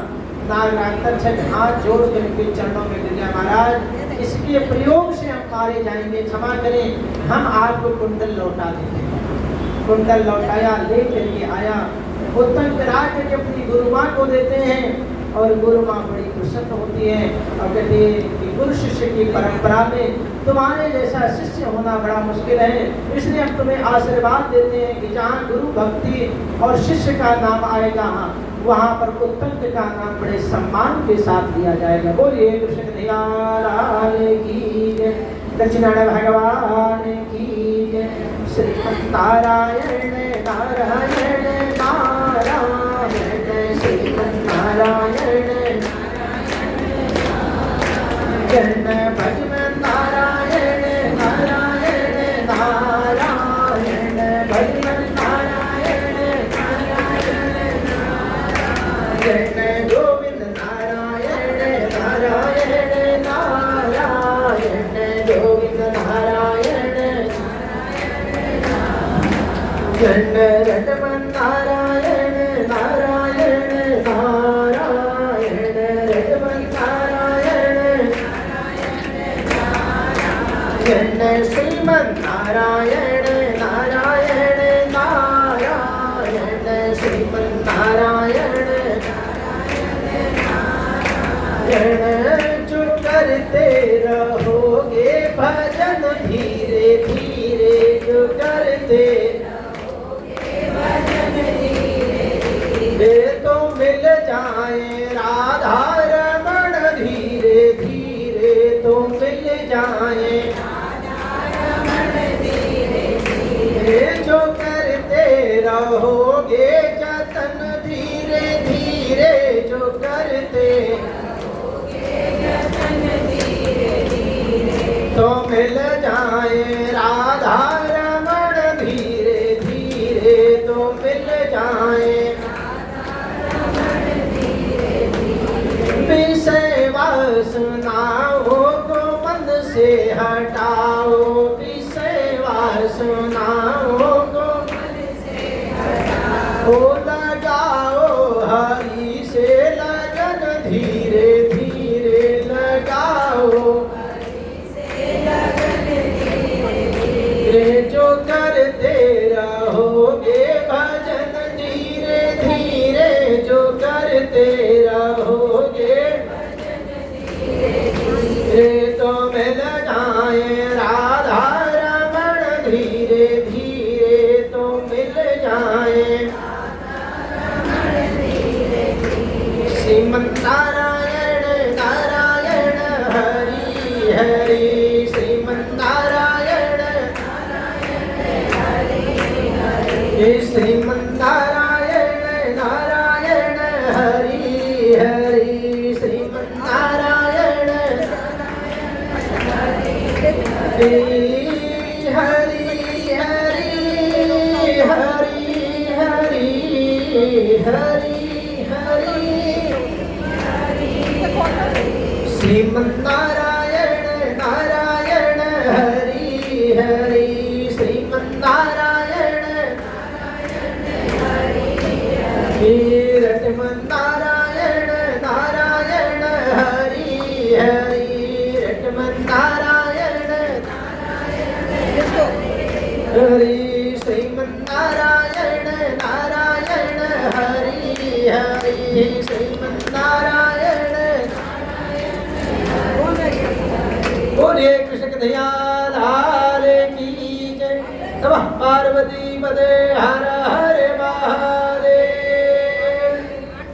नागराज तक्षक हाथ जोड़ कर उनके चरणों में गिर गया, महाराज इसके प्रयोग से हम मारे जाएंगे, क्षमा करें, हम आपको कुंडल लौटा देंगे। कुंडल लौटाया, ले करके आया, उत्तम करा करके अपनी गुरु माँ को देते हैं और गुरु माँ बड़ी प्रसन्न होती है और कहती है कि गुरु शिष्य की परंपरा में तुम्हारे जैसा शिष्य होना बड़ा मुश्किल है, इसलिए हम तुम्हें आशीर्वाद देते हैं कि जहाँ गुरु भक्ति और शिष्य का नाम आएगा वहाँ पर उत्तम का नाम बड़े सम्मान के साथ दिया जाएगा। बोलिए कृष्ण कन्हैया की जय, दक्षिणारायण भगवान की जय, श्रीमन्नारायण नारायण नारायण, श्रीमन्नारायण नारायण, भजन नारायण नारायण नारायण, भजन नारायण नारायण, गोविंद नारायण नारायण नारायण, गोविंद नारायण रटमन नारायण नारायण नारायण, रटमन नारायण श्रीमन नारायण नारायण नारायण, श्रीमन नारायण जो करते रहोगे भजन धीरे धीरे, जो करते तो मिल जाए राधा रमण धीरे धीरे, तो मिल जाए जो करते रहोगे जतन धीरे धीरे, जो करते तो मिल जाए राधा रमण धीरे धीरे, तो मिल जाए विषय वासनाओं को मन से हटाओ, विषय वासनाओं को मन से हटाओ, लगाओ हरि से लगन धीरे धीरे, लगाओ हरि से लगन धीरे धीरे, जो करते रहोगे भजन धीरे धीरे, जो करते रहोगे तो मिल जाए राधा रमण धीरे धीरे, तो मिल जाए श्रीमन नारायण नारायण हरि हरि, श्रीमन नारायण श्रीमन नारायण नारायण हरि हरि, श्रीमन नारायण हरि हरि हरि हरि हरि श्रीमन्नारायण नारायण हरि हरि श्रीमन्नारायण रटमन्नारायण नारायण हरि हरि रटमन्नारायण हरि श्रीमन्नारायण नारायण हरि हरि श्रीमन्नारायण बोले कृष्ण कन्हैया लाल की जय। नमः पार्वती पदे हर हर महादेव।